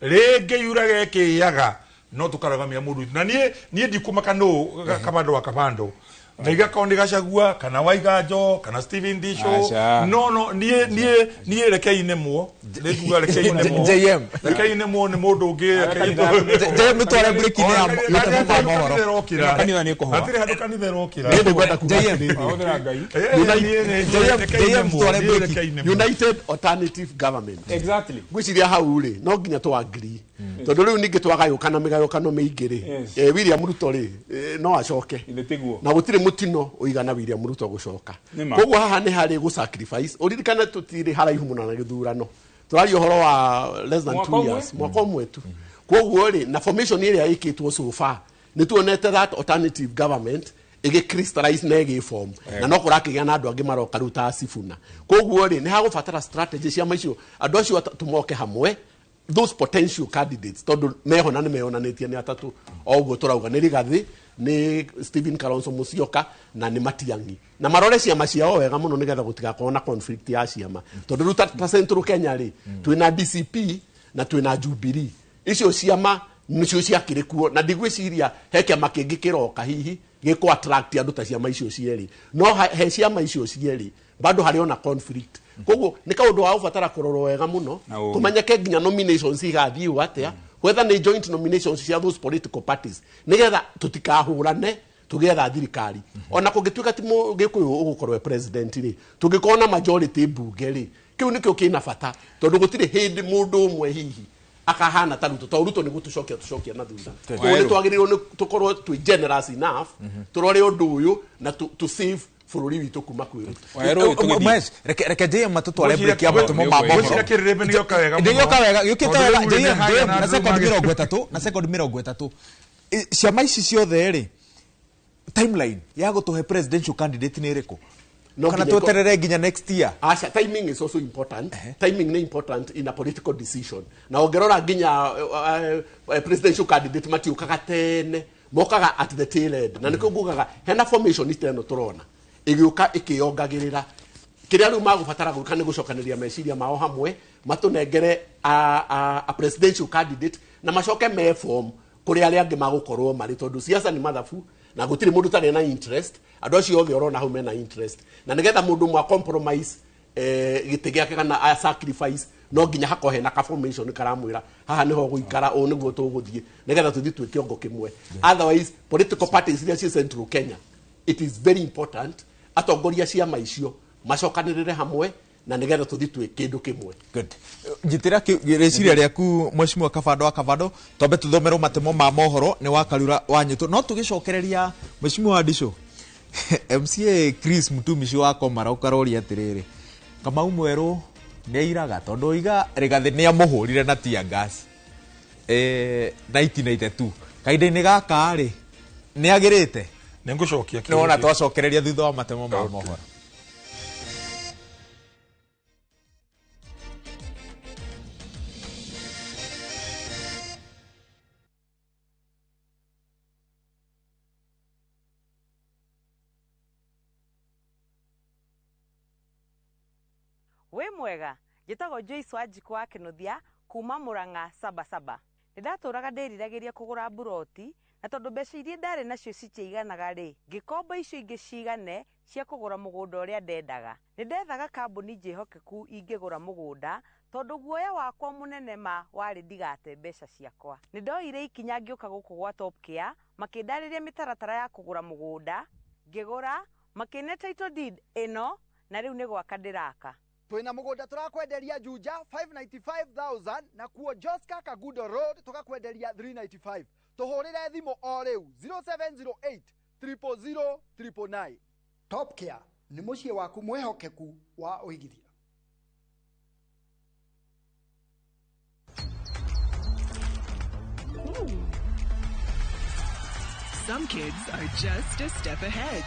rege yurage kiyaga no tukaragamia mundu na nie ndikumaka no kabando wa kabando Naiga kaundi gacagua kana Waiganjo kana Steven Disho no nie reke inemo leguga reke inemo JM reke inemo ni mundu ungi JM nitware break ni ya yote mohoro kanitha ni kuhoa atiri handu kanitha rokira ni ngwenda kuga JM nitware break United Alternative Government exactly gwiciria hau ri no nginya twa agree tondu riu ningi twagayukana migayukano miingiri William Ruto ri no acoke na gutire mutino uigana William Ruto gucoka koguo haha ni hari gu sacrifice uririkana tutire haraihu muno na githurano turari uhoro wa less than 2 years mwaka umwe tu koguo ri na formation area ikitwo so far ni tuonete that alternative government ige crystallize na ige form na no kurakigia na andu angi maroka ruta Sifuna koguo ri ni hagubatara strategy cia maicio andu acio tumoke hamwe those potential candidates tondu mehonanitie ni atatu oguo turauga ni Rigathi ni Stephen Kalonzo Musyoka na ni Matiang'i na marore ciama ciao wega muno nigetha gutigakorwo na conflict ya ciama tondu ruta ta Central Kenya ri twina DCP na twina Jubilee icio ciama nicio ciakirikuo na ndigwiciria he kiama kingi kiroka hihi giko attract andu ta ciama icio cieri no he ciama icio cieri bado hari ona conflict koguo ni kaundu wa ubatara kurorwo wega muno kumanyeke nginya nominations igathiu atia whether ni joint nominations cia those political parties nigetha tutikahurane tugetha thirikari ona kungituika timo gikuyu ugukorwe president ri tungikona majority bunge ri kiu nikio kina bata tondu gutire hindi mundu umwe hihi akahana ta Ruto ni gutucokia na thutha koguo twagirirwo ni tukorwo twi generous enough turore undu uyu na to save bururi witu kuma kwiru mwes reke JM matutware break ya matumo ma mohoro nĩgĩoka wega yukite wega JM na second 30 ciama ici ciothe ri timeline ya gutuhe presidential candidate ni iriku kana tweterere nginya next year asha timing is also important timing is important in a political decision na ongerora nginya presidential candidate matiukaga tene mokaga at the tail end na niko ngugaga hena formation iteno turona igiuka ikiyongagirira kiria riu magubatara gwika ni gucokaniria meciria mao hamwe matunengere a presidential candidate na macoke me form kuri aria angi magukorwo mari tondu siasa ni mathabu na gutiri mundu tari na interest andu acio othe orona hau mena interest na nigetha mundu mwa compromise gite giake kana a sacrifice no nginya hakohe na ka formation karamwira haha niho guikara o niguo tuguthie nigetha tuthi twi kiongo kimwe otherwise political parties iria ci Central Kenya it is very important atongoria ciama icio macokanirire hamwe na nigetha tuthi twi kindu kimwe. Good. Njitira reciria riaku Mheshimiwa Kavando tombe tuthomerwo matemo ma mohoro ni wakarura wanyitwo no tugicokereria Mheshimiwa Ndisho MCA Chris Mutumishi wako maraukaroria atiriri Kamau Mweru ni iraga tondu iga rigathi ni amuhurire na tia gas 1992 kainde-ini gaka ri ni agirite ningucokia ni wona twacokereria thutha wa matemo ma mohoro. We mwega gitago Joyce Wanjiku wa Kinuthia kuma Murang'a Sabasaba. Ndaturaga ndiriragiria kugura buroti na tondu mbeca iria ndari nacio citiiganaga ri ngikomba icio ingi cigane cia kugura mugunda uria ndendaga. Ndethaga kambuni njihokeku ingigura mugunda tondu guoya wakwa munene ma wari ndigate mbeca ciakwa. Nindoire ikinya ngioka guku gwa Top Care makindariria mitaratara ya kugura mugunda ngigura makine title deed ino na riu ni gwaka ndiraka. Twina mugunda turakwenderia Juja 595,000 na kuo Joska Kagudo Road tukakwenderia 395. Tuhurire thimu o riu 0708 000 999. Top Care ni mucie waku mwehokeku wa uigithia. Some kids are just a step ahead.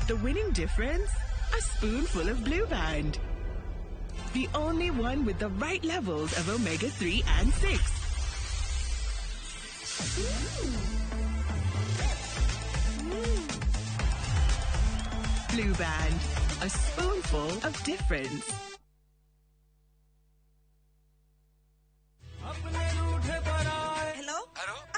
The winning difference? A spoonful of Blue Band. The only one with the right levels of omega-3 and 6. Blue Band. A spoonful of difference.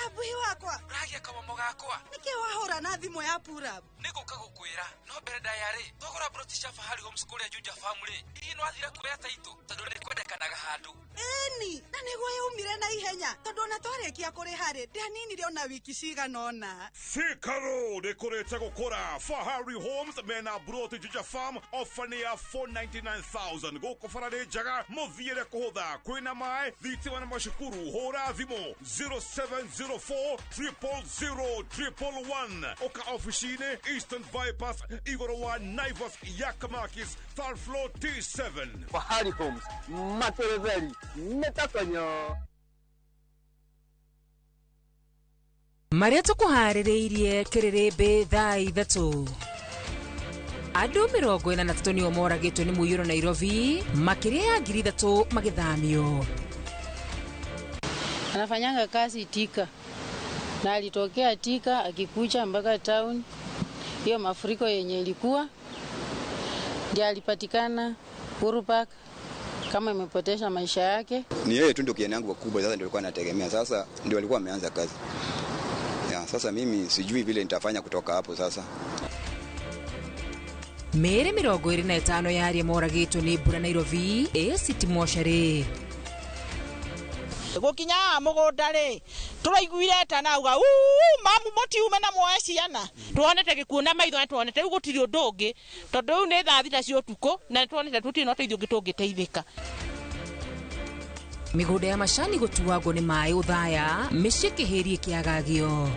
Abuhi wakwa ragia kamomo gakwa niki wahura na thimu ya pura niguka gukwira no mbere ndayari togora brotisha fahari homeschool Juja family ino athira kuya taitu tondu ni kwendekanaga handu eni na niguo yumire na ihenya tondu na twarikia kuri hari ndianinire ona wiki cigana ona Sikaro dekorete gukura Fahari Homes mena broti Juja farm ofania 499,000 goko farade jaga muthiire kuhutha kwina mai thitiwa na mashukuru hura thimo 0704000111 oka officine Eastern Bypass Igorowa Naivas Yakamakis third floor T7 Fahari Homes Matereveri Metakanyo Maria tukuhaririirie kirirembe thaa ithatu andu 43 nio moragitwo ni muiyuro Nairobi makiria ya 3,000 magithamio. Anafanyanga kazi Tika na alitokea Tika akikuja mpaka town. Hiyo mafuriko yenye ilikuwa ndio alipatikana Uhuru Park kama imepotesha maisha yake. Ni yeye tu ndio kijana yangu kubwa, sasa ndio alikuwa anategemea, sasa ndio alikuwa ameanza kazi. Sasa mimi sijui vile nitafanya kutoka hapo sasa. Mere 25 yari moragitwo ni mbura Nairobi City Moshari. Gukinya mugunda ri turaiguire tanauga mamu motiume na moe ciana tuonete gikuona maitho tuonete riu gutiri undu ungi tondu riu ni thaa thita cia utuko na tuonete tutiri no teithio gitungiteithika. Migunda ya mashani gutuagwo ni mai uthaya micii kihirie kiagagio.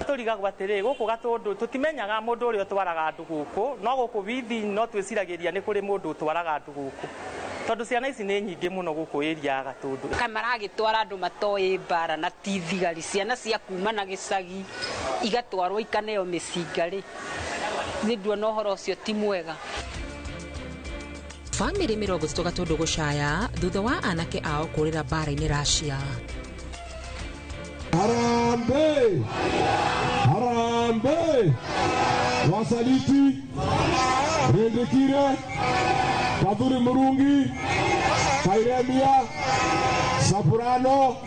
Turigagwo atiri guku gatundu tutimenyaga mundu uri utwaraga andu guku no guku bithi no twiciragiria ni kuri mundu utwaraga andu guku tondu ciana ici ni nyingi muno guku area gatundu kamaragitwara andu matoi bara na tithigari ciana cia kuma na gicagi igatwarwo ikaneo micingari nindua no horo ucio ti mwega. Family 30 gatundu gucaya thutha wa anake ao kurira bara-ini Russia. Harambe! Harambe! Wasaliti! Rendekire! Kaduri Murungi! Kairemia! Sapurano!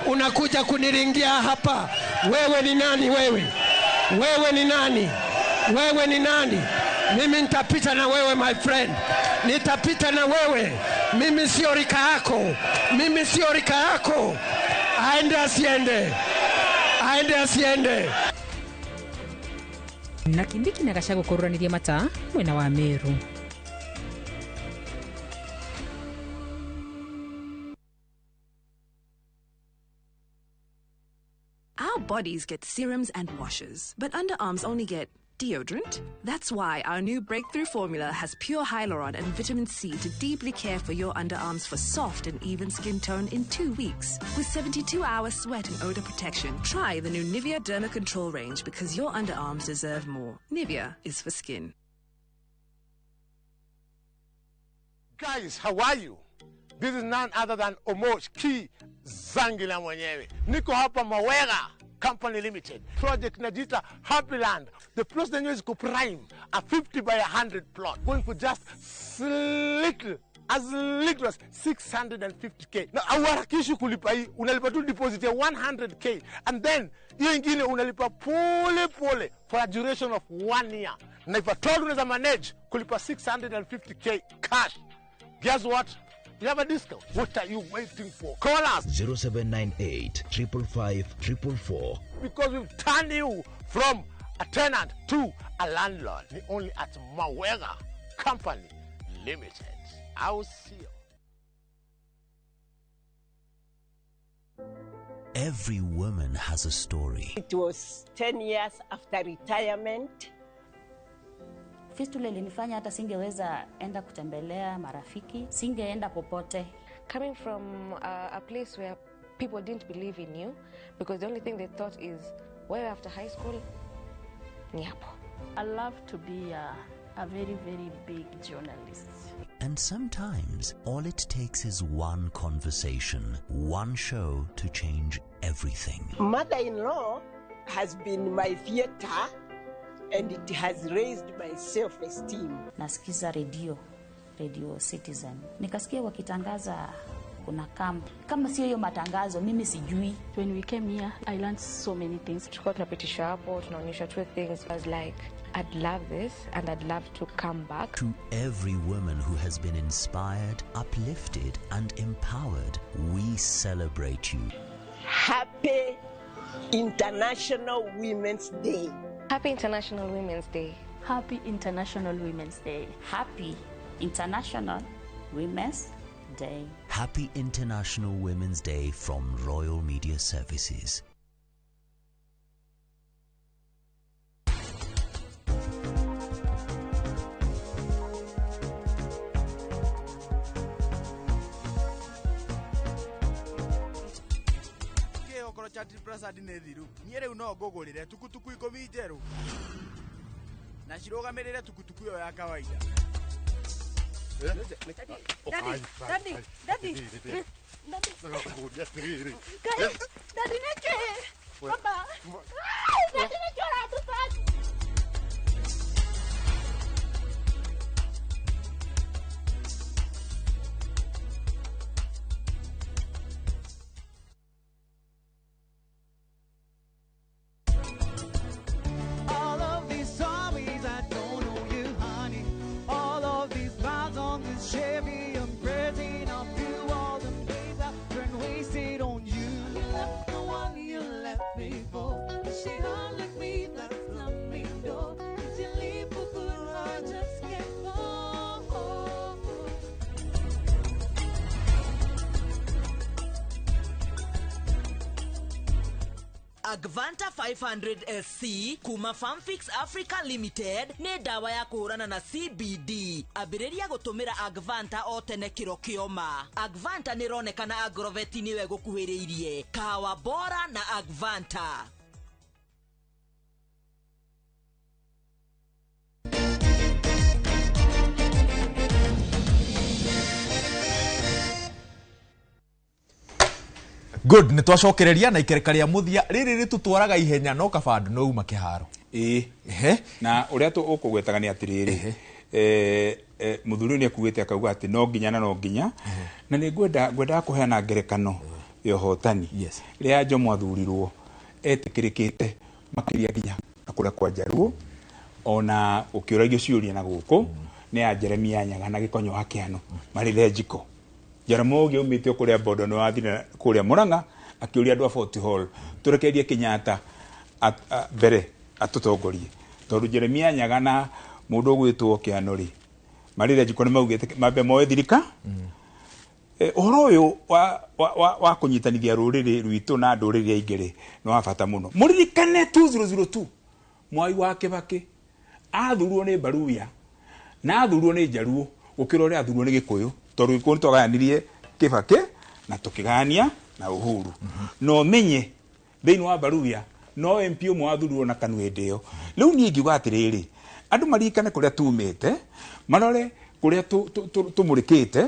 Unakuja kuniringia hapa. Wewe ni nani wewe? Wewe ni nani? Wewe ni nani? Mimi nitapita na wewe my friend. Nitapita na wewe. Mimi sio rika yako. Mimi sio rika yako. Aende asiende. Aende asiende. na Kindiki na Gachagua kururaniria mata mwena wa Meru. Our bodies get serums and washes, but underarms only get deodorant. That's why our new breakthrough formula has pure hyaluron and vitamin C to deeply care for your underarms for soft and even skin tone in 2 weeks. With 72-hour sweat and odor protection, try the new Nivea Derma Control range because your underarms deserve more. Nivea is for skin. Guys, how are you? This is none other than Omosh Ki Zangila mwenyewe. Niko hapa Mawera Company Limited. Project Najita Happy Land. The plus the is prime. A 50 by 100 plot. Going for just little. As little as 650k. Now, awarakishi kulipa hii, unalipa tu deposit ya 100k. And then, hiyo ingine unalipa pole for a duration of 1 year. Na if at all unaweza manage, kulipa 650k cash. Guess what? You have a discount. What are you waiting for? Call us. 0798 555 444. Because we've turned you from a tenant to a landlord. Only at Mawera Company Limited. I will see you. Every woman has a story. It was 10 years after retirement. Fistula ilinifanya hata singeweza enda kutembelea marafiki, singeenda popote. Coming from a place where people didn't believe in you because the only thing they thought is, well, after high school, ni hapo. I love to be a very, very big journalist. And sometimes all it takes is one conversation, one show to change everything. Mother-in-law has been my theater and it has raised my self-esteem. Nasikiza Radio Citizen. Nikasikia wakitangaza kuna camp. Kama sio hiyo matangazo, mimi sijui. When we came here, I learned so many things. Tulikuwa tunapitisha hapo, tunaonyesha two things. I was like, I'd love this and I'd love to come back. To every woman who has been inspired, uplifted and empowered, we celebrate you. Happy International Women's Day. Happy International Women's Day. Happy International Women's Day. Happy International Women's Day. Happy International Women's Day from Royal Media Services. Chatting prasa dinethiru niere uno gogorire tukutuku ikomi jeru na shirogamerere tukutuku yo ya kawaida. Daddy neke baba daddy neke ratu fast. Agvanta 500 SC kuma Farmfix Africa Limited ne dawa ya kuhurana na CBD. Abiriria gutumira Agvanta o tene kiro kioma. Agvanta nironekana Agroveti niwe gukuhiriirie. Kawa bora na Agvanta. Good, ni twacokereria na ikereka ria muthia riri ritutwaraga ihenya no kabandu no uma kiharo. Na uria tu ukugwetaga ni atiriri. Muthuri ni akuite akauga ati no nginya na no nginya. Na ni gwenda kuheana ngerekano yo hotani. Yes. Ria Jomo athurirwo etikirikite makiria nginya akura kwa Jaruo ona ukiuragio ciuria na guku ni a Jeremia Nyaga na gikonyo hakiano mari lejiko. Jaramogi umite kuria bodo no athina kuria Muranga akiuria andu a Fort Hall turekerie Kenyatta bere atutongorie tondu Jeremia Nyagana mundu gwitwo kianori marire jikone maugite mabe moe thirika uhoro uyu wa kunyitanithia ruriri rwitu na nduriri ingiri no abata muno muririkane 2002 mwai wa Kibaki athurwo ni Baruya na athurwo ni Jaruo gukira uri athurwo ni Gikuyu tondu Gikuyu twagayanirie Kibaki na tukigania na Uhuru no menye thiini wa Baruya no MP umwe athurwo na Kanwendeo riu nie ngiuga atiriri andu marikane kuria tumite marore kuria tumurikite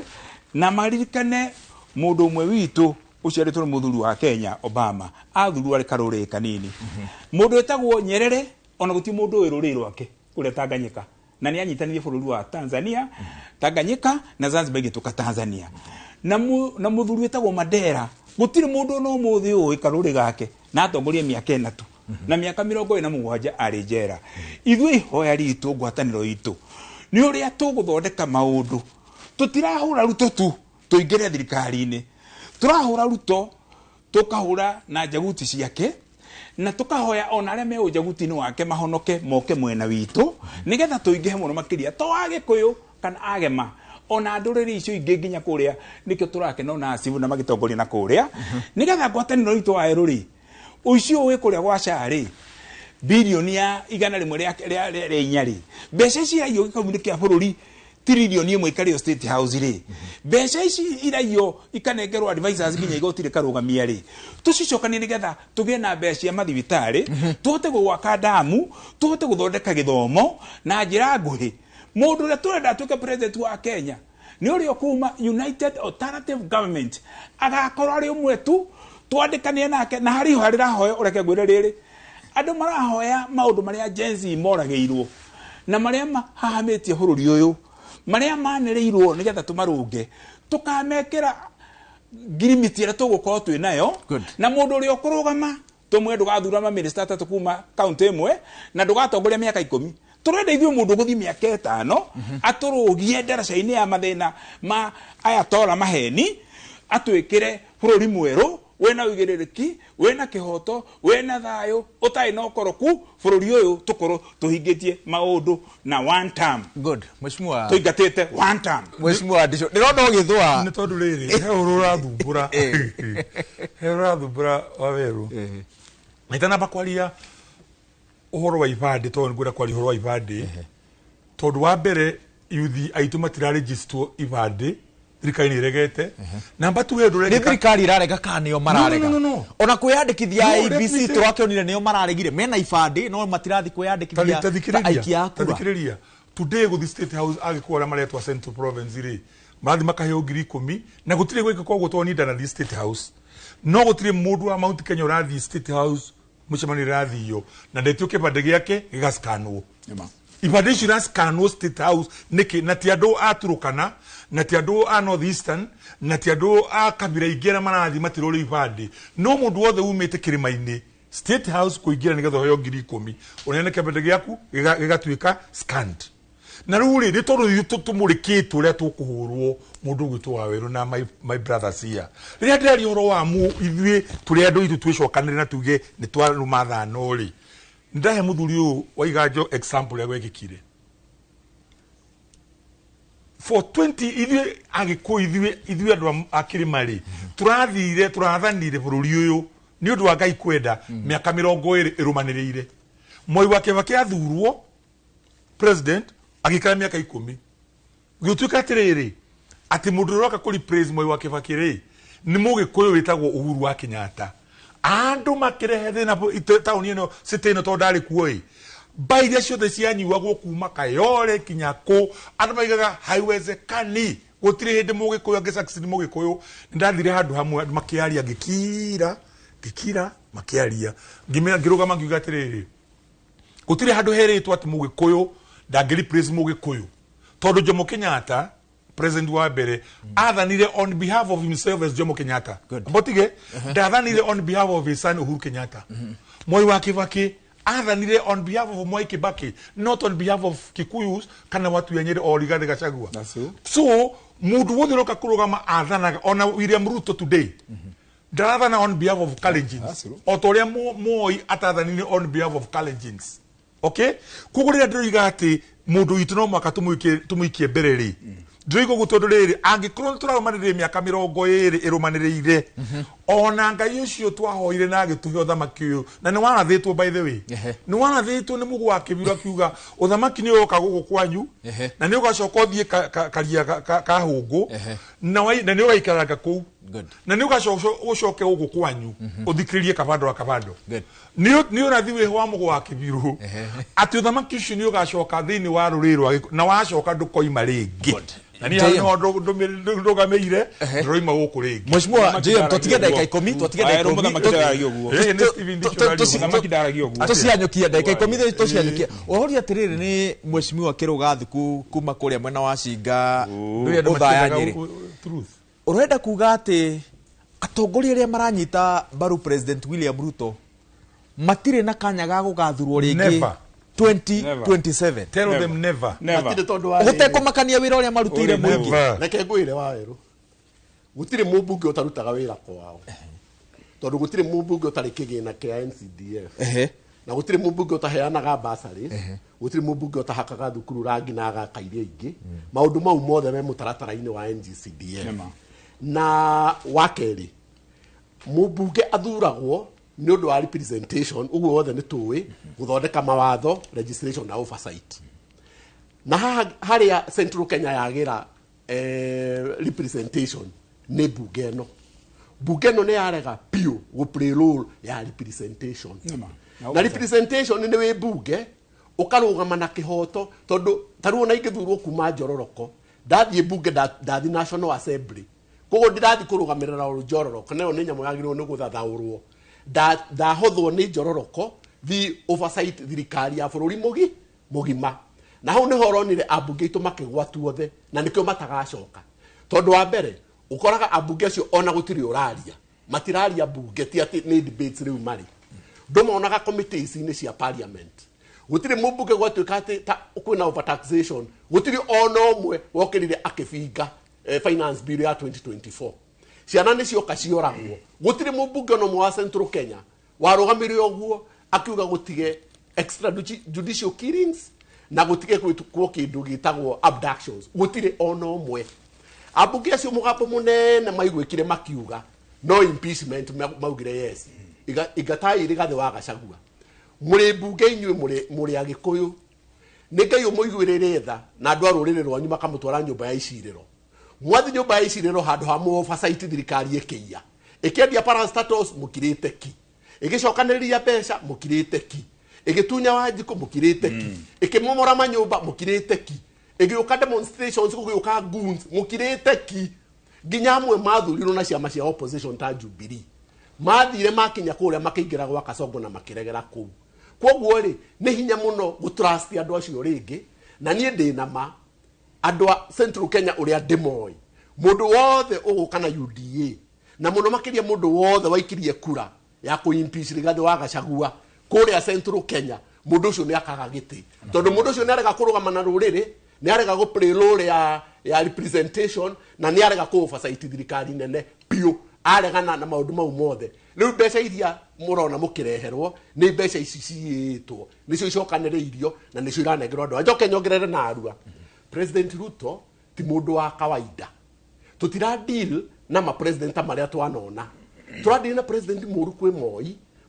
na maririkane mundu umwe witu uciaritwo muthuri wa Kenya Obama athurwo ari karuri kanini mundu etagwo Nyerere ona guti mundu wiruri rwake kuria Tanganyika na ni anyitanirie bururi wa Tanzania Tanganyika na Zanzibar gituka Tanzania na muthuri etagwo Mandela gutire mundu no muthi uyu karuri gake na atongorie miaka 4 na miaka 27 ari njera ithwe hoya ritu ngwataniro itu ni uria tuguthondeka maundu tutirahura ruto tu tuingire thirikari-ini turahura ruto tukahura na jaguti ciake na tukahoya ona aria me ujaguti-ini wake mahonoke moke mwena witu nigetha tuingihe muno makiria to Agikuyu kana Agema ona nduriri icio ingi nginya kuria nikio turake no na asibu na magitongoria na kuria nigetha ngwataniro itu wa eruri ucio we kuria gwa Shari bilioni ya igana rimwe ria inyari mbeca cia iyo gikomunikia bururi trilioni imwe ikario State House ri mbeca ici iraio ikanengerwo advisors nginya igotire karugamia ri tucicokanie nigetha tugie na mbeca ya mathibitari tuhote gwaka damu tuhote guthondeka githomo na njira nguhi mundu ria turenda atuike president wa Kenya ni urio kuma United Alternative Government agakorwo ari umwe tu twandikanie nake na hari ho rirahoya ureke gwire riri andu marahoya maundu maria jenzi morageirwo na maria mahahamitie bururi uyu maria manereirwo nigetha tumarunge tukamekera girimiti ira tugukorwo twi nayo na mundu uri okurugama tumwe ndugathura minister atatu kuma county imwe na ndugatongoria miaka 10 turenda ithio mundu guthi miaka 5 aturugie ndaraca-ini ya mathina ma aya tora maheni atwikire bururi mweru wena ugiririki wena kihoto wena thayo utai no koroku bururi uyu tukoro tuhingitie maundu na one term good mheshimiwa tuingatite one term mheshimiwa ndicho ndirondo githwa ni tondu riri he urura thumbura he urura thumbura waweru itana bakwaria uhoro wa ibande tondu ngura kwaria uhoro wa ibande tondu wa mbere yuthi aitu matira register ibande thirikari iregete namba tu wendu ni thirikari irarega kana nio mararega ona kwiyandikithia ABC turakionire nio mararegire mena ibande no matirathi kwiyandikithia aikia tathikiriria today go the State House agikora maretwa Central Province ri mathi makaheo 10,000 na gutire gwika kwa gutoni ndana the State House no gutire mundu wa Mount Kenya urathi State House mucemani rathi yo na ndetio kibande giake gigaskanwo ibande icio iraskanwo State House niki na ti andu aturukana na ti andu a North Eastern na ti andu a kabira ingera marathi matirore ibande no mundu wothe umite kirima-ini State House kuingira nigetha hoyo 10,000 unene kibande giaku gigatuika scanned na ruri ri tondu tumurikitwo uria tukuhurwo mundu gwitu wa weru na my brothers here ria ndari horo wa mu ithue turi andu itu twicokanire na tuge ni twaruma thano ri ndahe muthuri uyu waiganjo example ya gwekikire for 20 ithue agiko ithue andu akirima ri turathanire bururi uyu ni undu wa Ngai kwenda miaka 20 irumaniriire Moi wa Kibaki athurwo president agikara miaka 10 gituika atiriri ati mundu roka kuri praise Moi wa Kibaki ri ni mugikuyu witagwo Uhuru wa Kenyatta andu makirehe thina tauni ino sitino to ndari kuoi baire ciothe cianyuagwo kuma Kayole Kinyako andu maigaga haiwezekani gutire hindi mugikuyu angisaksini mugikuyu ndathire handu hamwe makiaria gikira makiaria ngimenya ngirugama ngiuga atiriri gutire handu heritwo ati mugikuyu ndangiri praise mugikuyu tondu Jomo Kenyatta president wa mbere athanire on behalf of himself as Jomo Kenyatta mbotige ndathanire on behalf of his son Uhuru Kenyatta Moi wa Kibaki athanire on behalf of Mwai Kibaki not on behalf of Kikuyus kana watu ya Nyeri o Rigathi Gachagua so mundu wothe roka kurugama athanaga ona William Ruto today ndarathana on behalf of Kalenjins o toria Moi atathanire on behalf of Kalenjins okay kugurira ndoiga ati mundu witu no mwaka tumuikie mbere ri ndirigo gutondu riri angikorwo turarumanirire miaka 20 irumanirire ona ngai ucio twahoire na agituhe uthamaki uyu na ni warathitwo by the way ni warathitwo ni mugu akibira kiuga uthamaki ni uka gugu kwanyu na ni ugacoka thie karia kahungu na ni ugaikaraga kuu na ni ugacoka ucoke gugu kwanyu uthikiririe kabando ni urathi we hwa mugu akibiru ati uthamaki ucio ni ugacoka thini wa ruriru na wacoka ndukoima ringi na ni ndo gameire roima guku ringi mheshimiwa JM tutige dakika 10 tutige dakika 10 tusianyokia dakika 10 tusianyokia uhori atiriri ni mheshimiwa Kiruga Thuku kuma kuria mwena wa Cinga nduya nduthaya Nyeri urenda kuga ati atongoria aria maranyita baru President William Ruto matire na kanya ga gugathurwo ringi 2027 tell them never gutekumakania wira uria marutire mwingi reke ngwire waweru gutire mubunge utarutaga wira kwao tondu gutire mubunge utari kigina kia NCDF na gutire mubunge utaheanaga bursaries gutire mubunge utahakaga thukuru rangi na agakairia ingi maundu mau mothe me mutaratara-ini wa NGCDF na wakeri mubunge athuragwo ni undu wa representation uguo wothe ni tuwi guthondeka mawatho legislation na oversight na haria Central Kenya yagira representation ni bunge no ni yarega pio go play role ya representation na representation ni we bunge ukarugama na kihoto tondu taruo na ingithurwo kuma Njororoko ndathie bunge ndathi National Assembly kogo ndirathi kurugamirira Njororoko nayo ni nyamu yagirwo ni guthathaurwo ndahothwo ni Njororoko the oversight thirikari ya bururi mugima na hau ni horonire abunge itu makigwatu othe na nikyo matagacoka tondu wa mbere ukoraga abunge acio ona gutiri uraria matiraria bunge ti ati ni debates riu mari ndomonaga committees ni cia parliament gutiri mubunge gwatuika ati kwina overtaxation gutiri ona omwe wokirire akibinga finance bill ya 2024 ciana ni cioka cioragwo gutiri mubunge no mwa Central Kenya warugamire oguo akiuga gutige extrajudicial killings na gutige kwitwo kindu gitagwo abductions gutire ona omwe abunge acio mugambo munene maigwikire makiuga no impeachment maugire yes igatai rigathe wa Gachagua muri bunge inywe muri agikuyu ni ngai umuigwirire tha na andu arurire rwanyu makamutwara nyumba ya iciriro mwathi nyumba ya iciriro handu ha mu oversight thirikari ikiya ikendia para status mukirite ki igicokaniriria mbeca mukirite ki igitunya wanjiko mukirite ki ikimomora manyumba mukirite ki igiuka demonstrations kugiuka goons mukirite ki ginya amwe mathurirwo na ciama cia opposition ta Jubilee mathire makinya kuria makiingira gwa Kasongo na makiregera kuu koguo ri ni hinya muno gutrust andu acio ringi na nie ndina ma andu a Central Kenya uria ndimoi mundu wothe ugukana UDA na muno makiria mundu wothe waikirie kura ya kuimpeach Rigathi wa Gachagua kuria Central Kenya mundu ucio ni akaga giti tondu mundu ucio ni arega kurugama na ruriri ni arega go play role ya representation na ni arega ku oversight thirikari nene pio aregana na maundu mau mothe riu mbeca iria murona mukireherwo ni mbeca ici ciitwo nicio icokaniriirio na nicio iranegerwo andu ajoke nyongerere na arua President Ruto ti mundu wa kawaida tutira deal na ma president maria twanona turadi na president muru kwe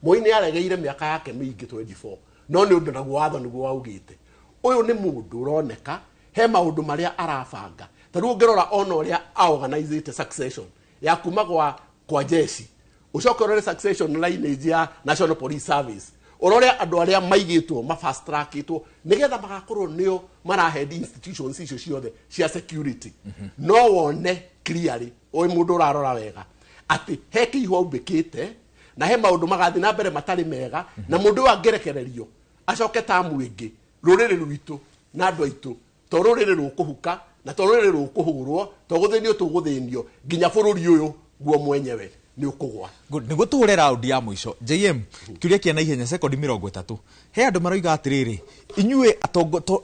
Moi ni aregeire miaka yake mingi 24 no ni undu naguo watho niguo augite uyu ni mundu uroneka he maundu maria arabanga taru ngerora ona uria organize succession ya kuma kwa jeshi ucoke urore succession line ya National Police Service urore andu aria maigitwo ma fast trackitwo nigetha magakorwo nio marahead institutions icio ciothe cia security no wone clearly oi mundu urarora wega ati heki iho ubikite na he maundu magathi na mbere matari mega na mundu angerekererio acoke tamu ingi ruriri rwitu na andu aitu to ruriri rukuhuka na to ruriri rukuhurwo to guthenio tuguthenio nginya bururi uyu guo mwenyewe ni ukugwa niguo tuhure round ya mwisho JM kiuria kia na ihenya sekondi 30 he andu maroiga atiriri inyue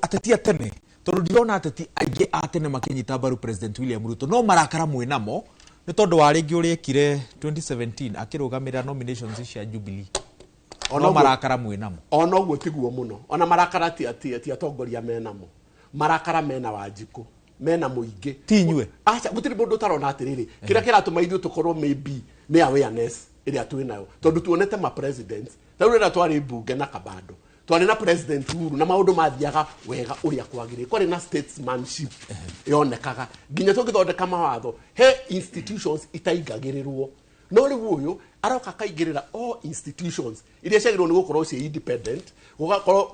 ateti atene tondu ndirona ateti aingi atene makinyita baru President William Ruto no marakara mwinamo ni tondu wa ringi uri ekire 2017 akirugamira nominations cia Jubilee no marakara mwinamo ona uguo tiguo muno ona marakara ti atongoria menamo marakara mena Wanjiku mena muingi tinywe acha gutiri mundu tarona atiriri kira kiratuma ithu tukorwo maybe ni awareness iri atwinayo tondu tuonete ma presidents taru rira twari bunge na kabando twari na president Uhuru na maundu mathiaga wega uria kwagire kwari na statesmanship yonekaga nginya tungithondeka mawatho he institutions itaigagirirwo no riu uyu aroka kaigirira all institutions iria ciagirwo ni gukorwo ci independent gugakorwo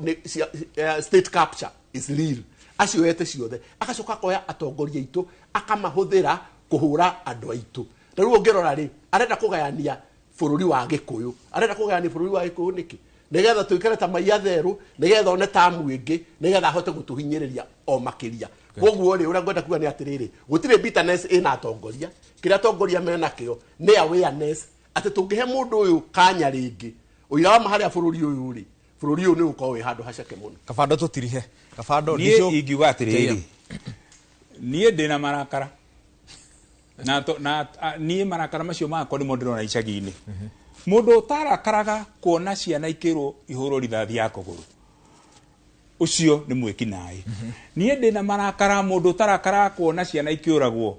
state capture is real acioete ciothe agacoka koya atongoria itu akamahuthira kuhura andu aitu riu ungirora ri arenda kugayania bururi wa Gikuyu arenda kugayania bururi wa Gikuyu niki nigetha tuikare ta maiatheru nigetha one tamu ingi nigetha ahote gutuhinyiriria o makiria koguo ri uria ngwenda kuga ni atiriri gutire bitterness ina atongoria kira atongoria mena kio ni awareness ati tungihe mundu uyu kanya ringi uira wa mahali ya bururi uyu ri bururi uyu ni uko wi handu haceke muno kabando tutirihe kabando nicio ingiuga atiriri nie ndina marakara na nie marakara macio makwa ni mundu rona icagi-ini mundu utarakaraga kuona ciana ikirwo ihuro rithathi ya kuguru ucio ni mwiki nai nie ndina marakara mundu utarakaraga kuona ciana ikiuragwo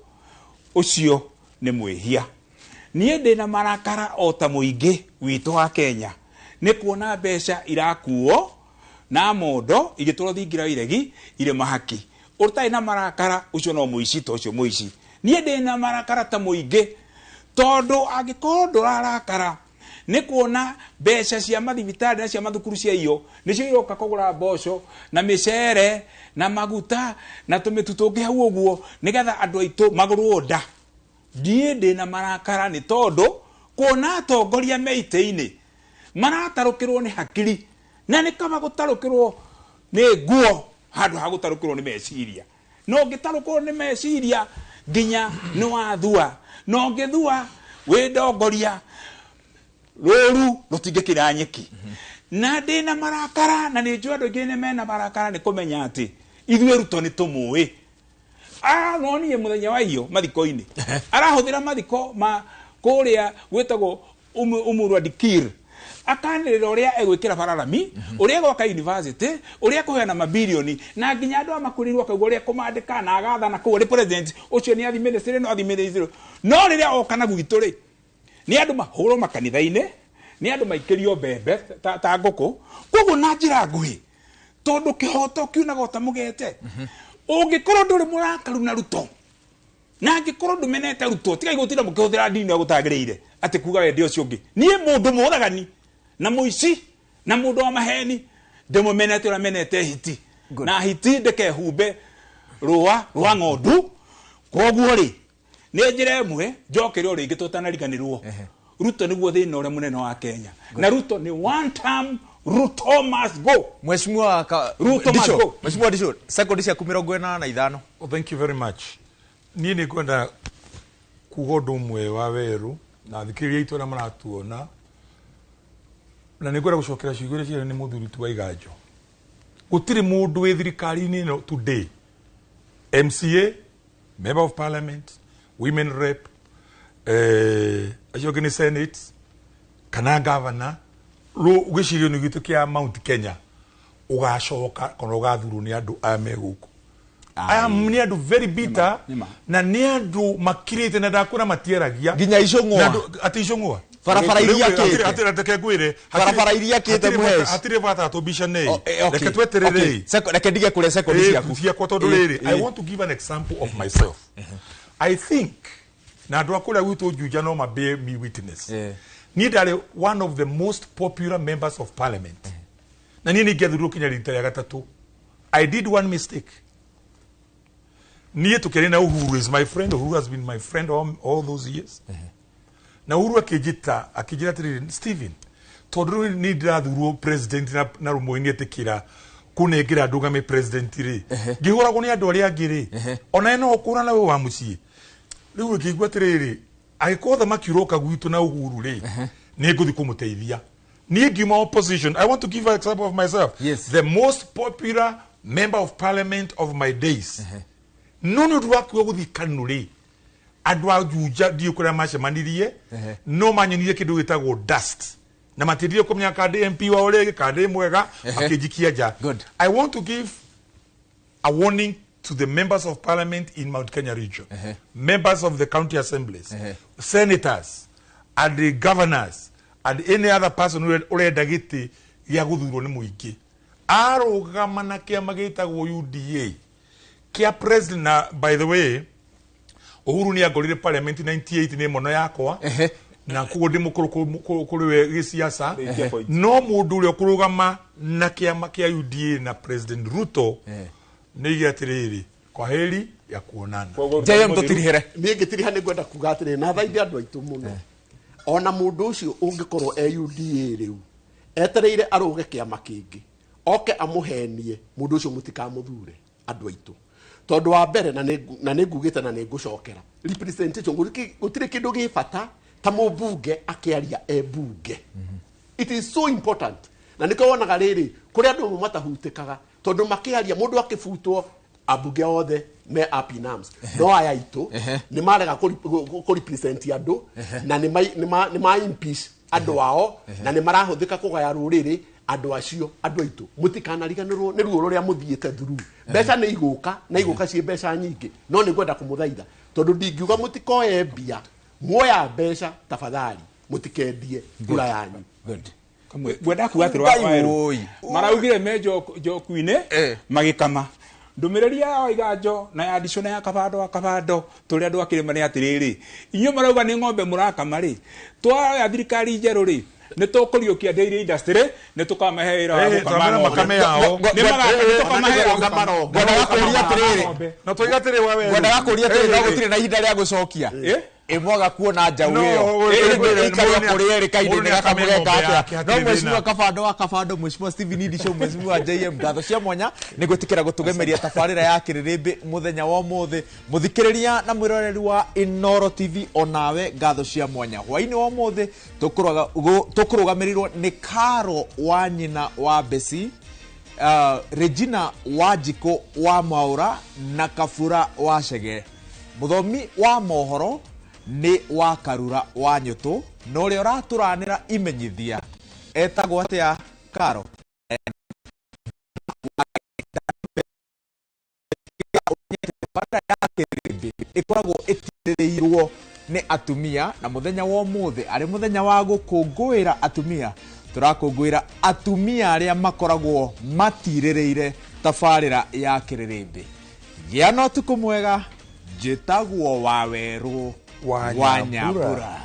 ucio ni mwihia nie ndina marakara o ta muingi witu wa Kenya ni kuona mbeca irakuo na mondo igitoro thingira iregi ire mahaki utai na marakara ucio no muici to ucio muici nie ndina marakara ta muingi tondu agikorwo ndurarakara ni kuona mbeca cia mathibitari na cia mathukuru cia iyo nicio iroka kugura mboco na micere na maguta na tumitu tungi hau uguo nigetha andu aitu magurwo nda ndie ndina marakara ni tondu kuona atongoria meite-ini maratarukirwo ni hakiri na ni kama gutarukirwo ni nguo handu ha gutarukirwo ni meciria no ngitarukirwo ni meciria nginya ni wathua no ngithua wi ndongoria ruru rutingikira nyeki na ndina marakara na ni njua andu aingi ni mena marakara ni kumenya ati ithuĩ ruto ni tumui no nie muthenya wa iyo mathiko-ini arahuthira mathiko ma kuria gwitagwo umurwa dikir akanirira uria egwikira bararami uria gwaka university uria kuheana mabilioni na nginya andu amakurirwo akauga uria kumandika na agathana kuo ri president ucio ni athi ministry no athi ministry no riria okana gwitu ri ni andu mahurwo makanitha-ini ni andu maikirio mbembe ta nguku koguo na njira nguhi tondu kihoto kiunaga utamugete ungikorwo nduri murakaru na ruto na ngikorwo ndumenete ruto tiga igutira mukihuthira ndini ya gutagiriire ati kuga we ndio cio ngi nie mundu muthagani na muici na mundu wa maheni ndimumenete ura menete hiti na hiti ndikehumbe rua rwa ng'ondu koguo ri ni njira imwe njokere uri ingi tutanariganirwo ruto niguo thina uria munene wa Kenya na ruto ni one term Ruto must go. Mheshimiwa Ruto must go. Mheshimiwa Disho, sekondi cia 45. Oh, thank you very much. Niĩ nĩ kwenda kuga ũndũ ũmwe wa werũ na thikĩrĩria itũ arĩa maratuona na nĩ kwenda gũcokera ciugo iria ciarĩ nĩ mũthuri tu wa Iganjo. Gũtirĩ mũndũ wĩ thirikari-inĩ ĩno today, MCA, Member of Parliament, Women Rep, acio angĩ nĩ Senate kana Governor ugicirio ni gitu kia Mount Kenya ugacoka kana ugathurwo ni andu ame guku ni andu very bitter na ni andu makirite na ndakura matieragia nginya icungwa ati icungwa barabara iria kite atire ngwire barabara iria kite muheci atire bata to bishane reke tweterere reke ndige kure sekondi ciaku cia kwa tondu riri I want to give an example of myself. I think na andu akura gwitu juja no mabe me witness Nidale, one of the most popular members of parliament. Na nini gethuru kinya rita ya gatatu. I did one mistake. Niye tukerena Uhuru is my friend. Uhuru has been my friend all those years. Na Uhuru akijita tiri Stephen. Todru ni drathuru president na rumoini etekira kunegira ndugame president ri. Gihora goni andu aria angiri. Ona eno okura na we wa mucie. Riu kigwa tiriri agiko thamaki roka gwitu na Uhuru ri ni nguthi kumuteithia ni ngiuma opposition. I want to give an example of myself. Yes. The most popular member of parliament of my days no rwakwo guthi kanu ri andu ajuja di kura macemanirie no manyonirie kindu gitagwo dust na matirio kumenya kadi MP wa orege kadi mwega akijikia ja. I want to give a warning to the members of parliament in Mount Kenya region, members of the county assemblies, senators, and the governors, and any other person who urenda giti gya guthurwo ni muingi arugama na kiama gitagwo UDA kia president. Na by the way, Uhuru ni agorire parliament 98 ni mono yakwa na kugo ndi mukuru kuriwe gisiasa no mundu uri okurugama na kiama kia UDA na president Ruto ni giatiriri kwa heri ya kuonana. Jaya mtotirihire ni gitiriha ni gwenda kugatire na thaithia andu aitu muno ona mundu ucio ungikorwo UDA riu etereire aruge kiama kingi oke amuhenie mundu ucio mutikamuthure andu aitu tondu wa mbere na ningugite na ningucokera representation gutire kindu gifata ta mubunge akiaria ebunge. It is so important na niko wonaga riri kuri andu matahutikaga tondu makiaria mundu akifutwo abunge othe me up in arms no aya itu ni marega ko represent andu na ni ma impeach andu wao na ni marahuthika kugaya ruriri andu acio andu aitu mutikanariganirwo ni ruo ruria muthiete through mbeca ni iguka na iguka cie mbeca nyingi no ni gwenda kumuthaitha tondu ndingiuga mutikoe mbia muoya mbeca tafadhali mutikendie kura yanyu. Gwenda kugatirwa waeru maraugire mejo kuine magikama ndumiriri ya igajo na ya dishona ya kabado turi andu akirima ni atiriri inyo marauga ni ng'ombe murakama ri twa ya thirikari njeru ri ni tukuriukia dairy industry ni tukamahera makame yao ni tukamahera ngamaro gwenda kuria atiriri na tuigatire wawe gwenda kuria atiriri no gutire na ihinda ria gucokia imwaga kuona njau iyo ikara kurieri kainde ni gakamugenga atia no mheshimiwa kabado mheshimiwa Steven Idisho mheshimiwa JM ngatho cia mwanya ni gwitikira gutugemeria tabarira ya kiririmbi muthenya wa muthe muthikiriria na mwiroreri wa Inoro TV onawe ngatho cia mwanya hwaini wa muthe tukurugamirirwo ni Karo wa nyina wa Besi, Regina Wajiko wa Maura na Kafura wa Shege. Muthomi wa mohoro ni wa Karura wa Nyutu no uri uraturanira imenyithia etagwo atia Karo ikoragwo itiriirwo ni atumia na muthenya wa muthe ari muthenya wa gukunguira atumia turakunguira atumia aria makoragwo matirireire tabarira ya kiririmbi gia no tukumwega jitagwo Waweru wa Nyambura.